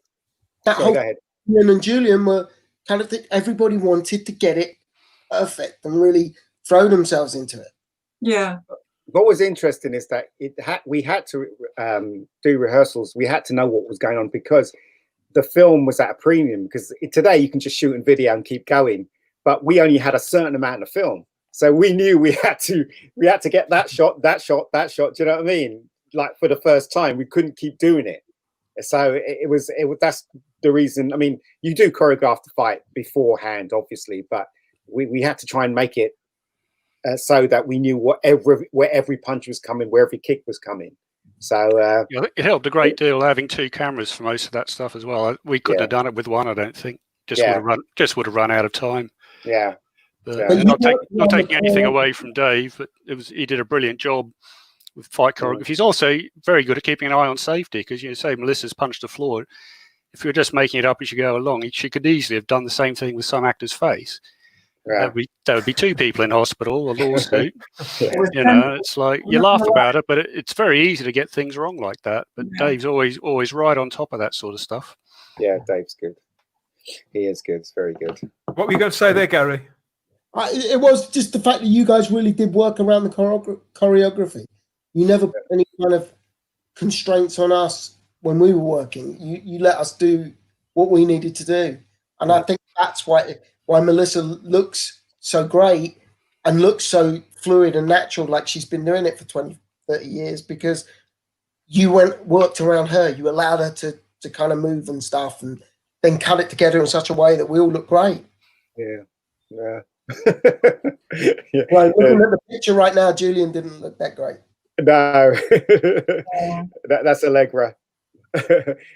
Ian and Julian were kind of everybody wanted to get it perfect and really throw themselves into it.
Yeah.
What was interesting is that we had to do rehearsals. We had to know what was going on because the film was at a premium, because today you can just shoot in video and keep going, but we only had a certain amount of film. So we knew we had to get that shot. Do you know what I mean? Like for the first time, we couldn't keep doing it. So it was that's the reason. I mean, you do choreograph the fight beforehand, obviously, but we had to try and make it so that we knew where every punch was coming, where every kick was coming. So
it helped a great deal having two cameras for most of that stuff as well. We couldn't have done it with one, I don't think. Would have run out of time.
Yeah.
But not taking anything away from Dave, but he did a brilliant job with fight choreography. He's also very good at keeping an eye on safety, because you say Melissa's punched the floor. If you're just making it up as you go along, she could easily have done the same thing with some actor's face. Yeah. That would be two people in hospital, a lawsuit. You know, it's like you laugh about it, but it's very easy to get things wrong like that. But Dave's always right on top of that sort of stuff.
Yeah, Dave's good. He is good. It's very good.
What were you going to say there, Gary?
It was just the fact that you guys really did work around the choreography. You never put any kind of constraints on us when we were working. You let us do what we needed to do, and I think that's why Melissa looks so great and looks so fluid and natural, like she's been doing it for 20, 30 years, because you worked around her. You allowed her to kind of move and stuff, and then cut it together in such a way that we all look great.
Yeah.
Well, looking at the picture right now, Julian didn't look that great.
No. That's Allegra. I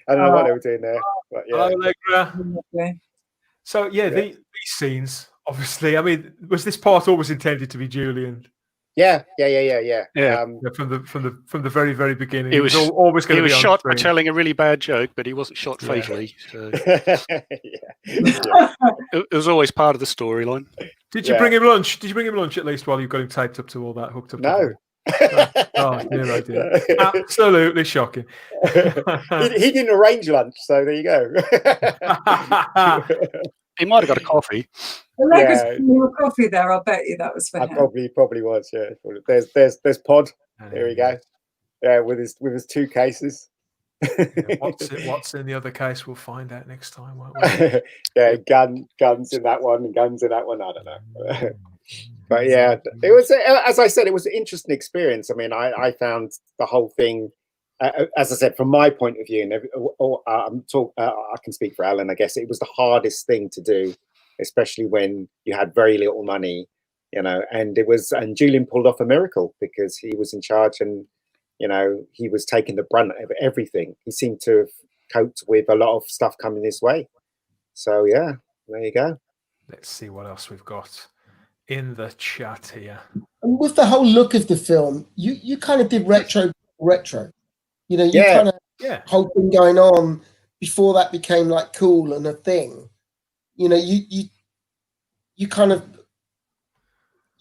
don't know what they were doing there. But
Hello, Allegra. So these scenes, obviously, I mean, was this part always intended to be Julian?
Yeah.
From the very, very beginning,
it was
always going to be
shot for telling a really bad joke, but he wasn't shot fatally. So. It was always part of the storyline.
Did you bring him lunch? Did you bring him lunch at least while you got him taped up to all that, hooked up?
No.
Oh dear. Absolutely shocking.
He didn't arrange lunch, so there you go.
He might have got a coffee.
More coffee there. I'll bet you that was for him.
Probably was. Yeah. There's Pod. There we go. Yeah, with his two cases.
What's in the other case? We'll find out next time, won't we?
Yeah, guns in that one, and guns in that one. I don't know. But yeah, it was, as I said, it was an interesting experience. I mean, I found the whole thing, as I said, from my point of view, and I can speak for Alan, I guess it was the hardest thing to do, especially when you had very little money, you know, and Julian pulled off a miracle because he was in charge, and, you know, he was taking the brunt of everything. He seemed to have coped with a lot of stuff coming his way. So yeah, there you go.
Let's see what else we've got in the chat here.
And with the whole look of the film, you kind of did retro. You know, you kind of whole thing going on before that became like cool and a thing. You know, you you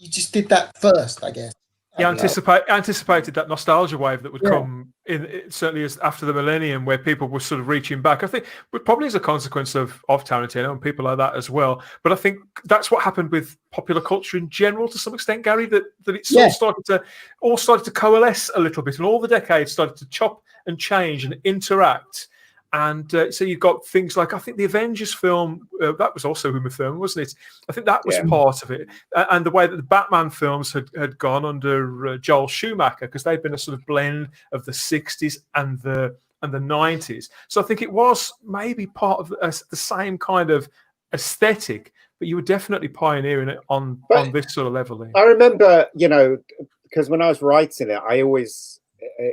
just did that first, I guess.
You anticipated that nostalgia wave that would come in, certainly as after the millennium, where people were sort of reaching back. I think, but probably as a consequence of Tarantino and people like that as well. But I think that's what happened with popular culture in general, to some extent, Gary. That it all started to coalesce a little bit, and all the decades started to chop and change and interact. And so you've got things like, I think the Avengers film, that was also Uma Thurman, wasn't it? I think that was part of it. And the way that the Batman films had gone under Joel Schumacher, because they'd been a sort of blend of the 60s and the 90s. So I think it was maybe part of the same kind of aesthetic, but you were definitely pioneering it on this sort of level.
I remember, because when I was writing it, I always,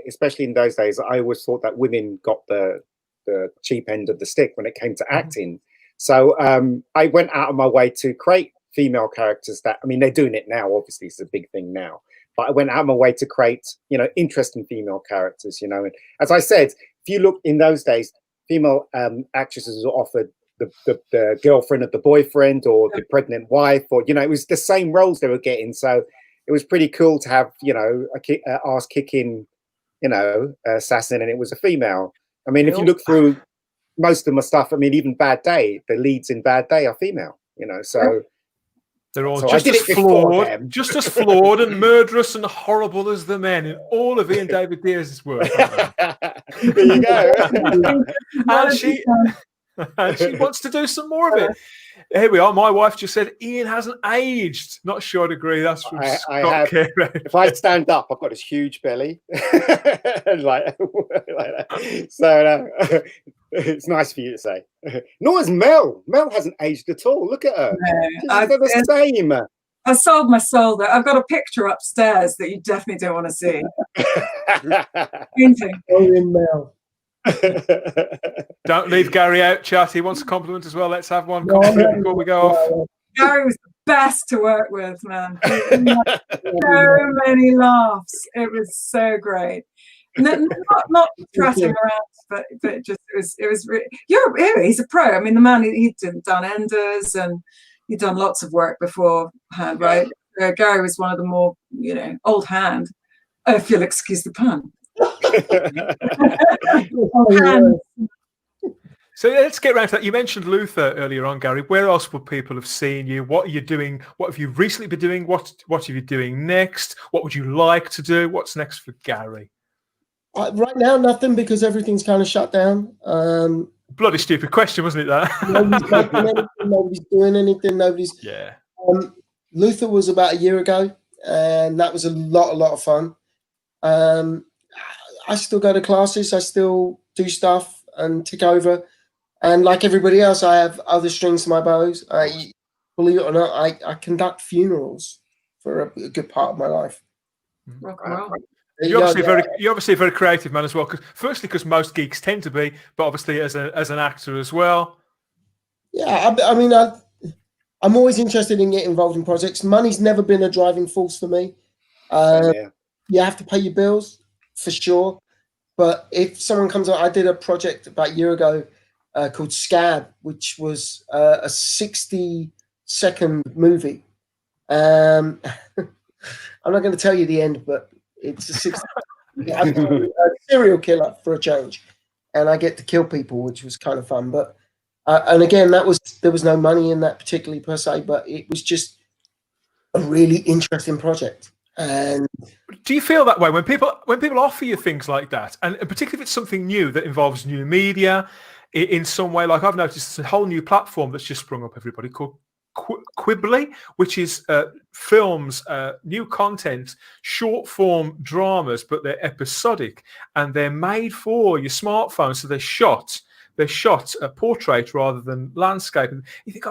especially in those days, I always thought that women got the cheap end of the stick when it came to acting. So I went out of my way to create female characters that, I mean, they're doing it now, obviously it's a big thing now, but I went out of my way to create, interesting female characters, and as I said, if you look in those days, female actresses were offered the girlfriend of the boyfriend or the pregnant wife, or, it was the same roles they were getting. So it was pretty cool to have, a ass kicking, assassin, and it was a female. I mean, if you look through most of my stuff, I mean, even Bad Day, the leads in Bad Day are female, so
they're all just as flawed and murderous and horrible as the men in all of Ian David Diaz's work.
There you go.
and she wants to do some more of it. Here we are. My wife just said Ian hasn't aged. Not sure I'd agree. That's from Scott Carey.
If I stand up, I've got this huge belly, like that. So it's nice for you to say. Nor is Mel. Mel hasn't aged at all. Look at her. She's the same.
I sold my soul there. I've got a picture upstairs that you definitely don't want to see. Painting.
Mel.
Don't leave Gary out, chat. He wants a compliment as well. Let's have one compliment before we go off.
Gary was the best to work with, man. So many laughs. It was so great. Not stressing around, but just it was really, he's a pro. I mean, the man, he'd done Enders and he'd done lots of work beforehand, right? Gary was one of the more, old hand, if you'll excuse the pun.
So let's get around to that. You mentioned Luther earlier on, Gary. Where else would people have seen you? What are you doing? What have you recently been doing? What are you doing next? What would you like to do? What's next for Gary?
Right now, nothing, because everything's kind of shut down.
Bloody stupid question, wasn't it?
That nobody's doing anything. Luther was about a year ago, and that was a lot of fun. I still go to classes. I still do stuff and tick over. And like everybody else, I have other strings to my bows. Believe it or not, I conduct funerals for a good part of my life.
Rock and roll.
You're obviously a very creative man as well. Firstly, because most geeks tend to be, but obviously as an actor as well.
Yeah, I mean, I'm always interested in getting involved in projects. Money's never been a driving force for me. You have to pay your bills, for sure. But if someone comes on, I did a project about a year ago called Scab, which was a 60-second movie. I'm not going to tell you the end, but it's a serial killer for a change, and I get to kill people, which was kind of fun. But and again, there was no money in that particularly per se, but it was just a really interesting project. And
do you feel that way when people offer you things like that, and particularly if it's something new that involves new media in some way? Like I've noticed a whole new platform that's just sprung up, everybody, called Quibbly, which is films, new content, short form dramas, but they're episodic and they're made for your smartphone. So they're shot a portrait rather than landscape. And you think,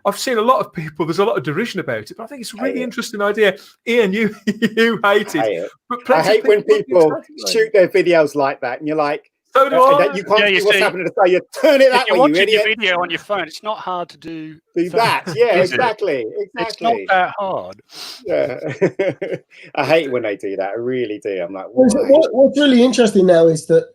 I've seen a lot of people, there's a lot of derision about it, but I think it's a really interesting idea. Ian, you hate it. But
I hate when people shoot their videos like that, and you're like,
so do I.
You can't see what's happening to say. You turn it that way, you idiot.
Your video on your phone, it's not hard to do
that. Yeah, exactly.
It's not that hard.
Yeah. I hate when they do that. I really do. I'm like,
what's really interesting now is that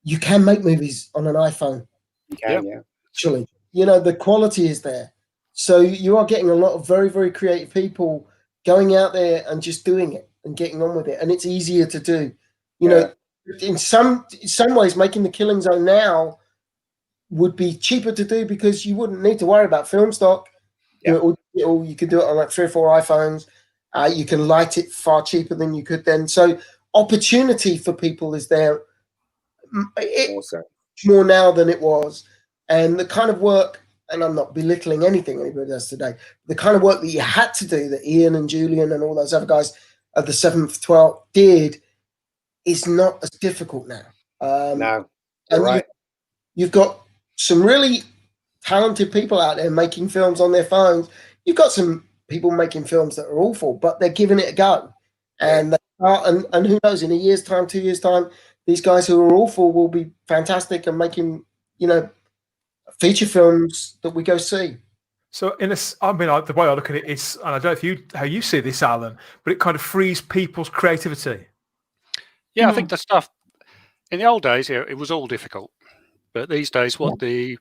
you can make movies on an iPhone.
You can, yeah.
Actually, the quality is there. So you are getting a lot of very, very creative people going out there and just doing it and getting on with it. And it's easier to do. You know, in some ways, making the Killing Zone now would be cheaper to do because you wouldn't need to worry about film stock.
Yeah.
You could do it on like 3 or 4 iPhones. You can light it far cheaper than you could then. So opportunity for people is there more now than it was. And the kind of work, and I'm not belittling anything anybody does today, the kind of work that you had to do that Ian and Julian and all those other guys at the 7th, 12th did is not as difficult now.
No,
and
right.
You've got some really talented people out there making films on their phones. You've got some people making films that are awful, but they're giving it a go. And and who knows, in a year's time, 2 years' time, these guys who are awful will be fantastic and making, you know, feature films that we go see.
So I mean, the way I look at it is, and I don't know how you see this, Alan, but it kind of frees people's creativity.
Yeah, I think the stuff in the old days, it was all difficult. But these days, what the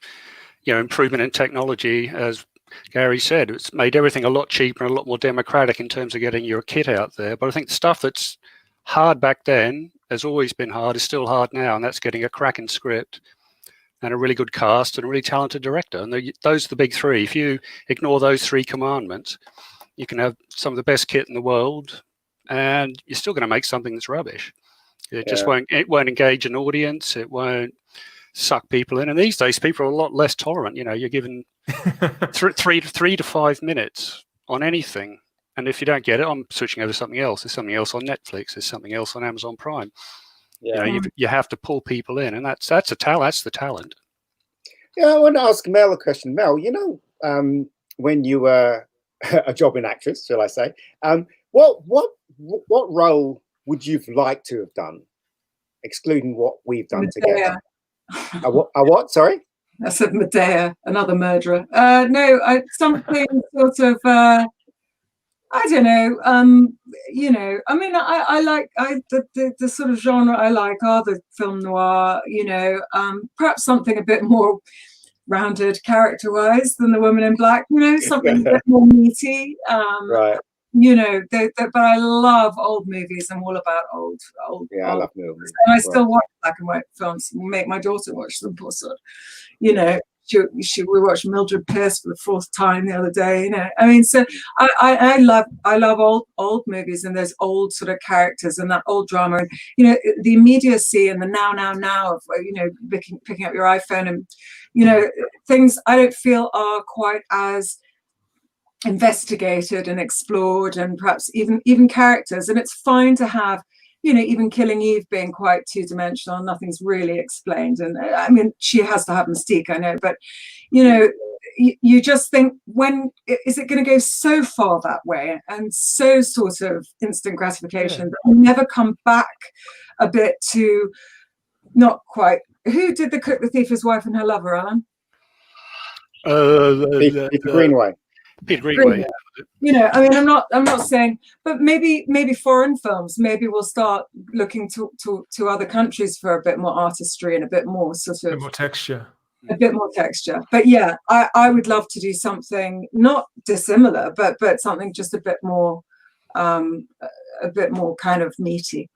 improvement in technology, as Gary said, it's made everything a lot cheaper and a lot more democratic in terms of getting your kit out there. But I think the stuff that's hard back then has always been hard, is still hard now, and that's getting a cracking script and a really good cast and a really talented director. And those are the big three. If you ignore those 3 commandments, you can have some of the best kit in the world, and you're still going to make something that's rubbish. It just won't engage an audience. It won't suck people in. And these days, people are a lot less tolerant. You know, you're given 3 to 5 minutes on anything. And if you don't get it, I'm switching over to something else. There's something else on Netflix. There's something else on Amazon Prime.
Yeah.
You know, you have to pull people in, and that's a talent. That's the talent.
Yeah, I want to ask Mel a question. Mel, you know, when you were a jobbing actress, shall I say, what role would you've liked to have done, excluding what we've done together? A what? Sorry,
I said Medea, another murderer. No, something sort of. I don't know. You know, I mean, I like the sort of genre I like are the film noir. You know, perhaps something a bit more rounded character-wise than The Woman in Black. You know, something a bit more meaty.
Right.
You know, but I love old movies. I'm all about old.
Yeah, I love movies.
And I still watch black and white films. Make my daughter watch them, poor sod. You know, we watched Mildred Pierce for the 4th time the other day. You know, I mean, so I love old movies and those old sort of characters and that old drama. And you know, the immediacy and the now of picking up your iPhone and things I don't feel are quite as investigated and explored, and perhaps even characters. And it's fine to have, even Killing Eve being quite 2-dimensional, nothing's really explained. And I mean, she has to have mystique, I know, but you just think, when is it going to go so far that way and so sort of instant gratification that we never come back a bit to not quite. Who did The Cook, the Thief, His Wife and Her Lover, Alan?
Peter Greenaway.
Peter Greenaway.
You know, I mean, I'm not saying, but maybe foreign films. Maybe we'll start looking to other countries for a bit more artistry and a bit more sort of
more texture.
A bit more texture. But yeah, I would love to do something not dissimilar, but something just a bit more kind of meaty.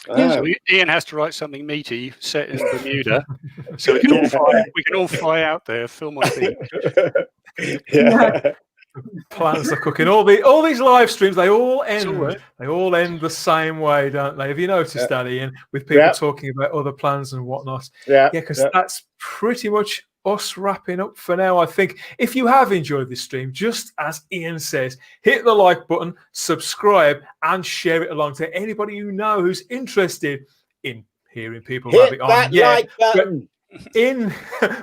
Yeah, so Ian has to write something meaty set in Bermuda, so we can all fly out there, film on beach.
Yeah.
Plans are cooking. All these live streams, they all end the same way, don't they? Have you noticed that, Ian? With people talking about other plans and whatnot. Yeah, because that's pretty much us wrapping up for now. I think if you have enjoyed this stream, just as Ian says, hit the like button, subscribe, and share it along to anybody you know who's interested in hearing people have it on.
Like button.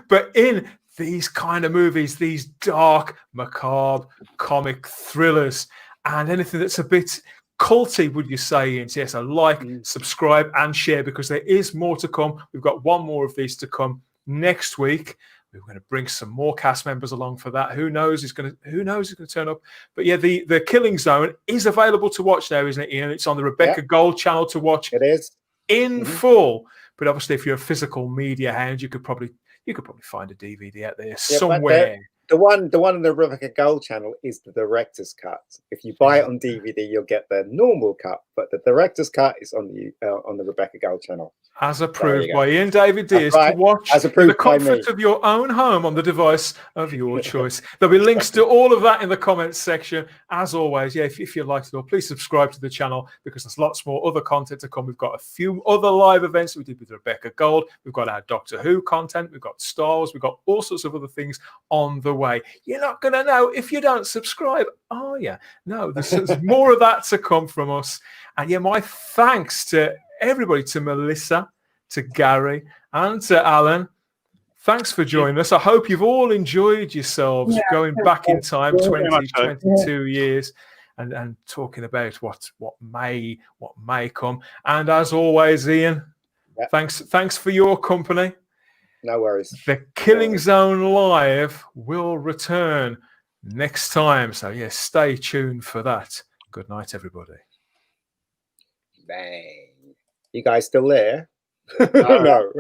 But in these kind of movies, these dark, macabre, comic thrillers, and anything that's a bit culty, would you say, Ian? Yes, I like, subscribe, and share, because there is more to come. We've got one more of these to come next week. We're going to bring some more cast members along for that. Who knows who's going to turn up? But yeah, the Killing Zone is available to watch there, isn't it, Ian? It's on the Rebecca Gold channel to watch.
It is
in full. But obviously, if you're a physical media hound, you could probably find a DVD out there somewhere.
the one on the Rebecca Gold channel is the director's cut. If you buy it on DVD, you'll get the normal cut, but the director's cut is on the Rebecca Gold channel.
As approved by Ian David Diaz,
right.
to watch
As
in
approved
the
by
comfort
me.
of your own home on the device of your choice. There'll be links to all of that in the comments section. As always, yeah, if you liked it all, please subscribe to the channel because there's lots more other content to come. We've got a few other live events we did with Rebecca Gold. We've got our Doctor Who content. We've got Star Wars. We've got all sorts of other things on the way. You're not going to know if you don't subscribe, are you? No, there's more of that to come from us. And yeah, my thanks to everybody, to Melissa, to Gary, and to Alan. Thanks for joining us. I hope you've all enjoyed yourselves going back in time 22 years and talking about what may come. And as always, Ian, thanks for your company.
No worries.
The Killing Zone Live will return next time. So yeah, stay tuned for that. Good night, everybody.
Bang. You guys still there? No.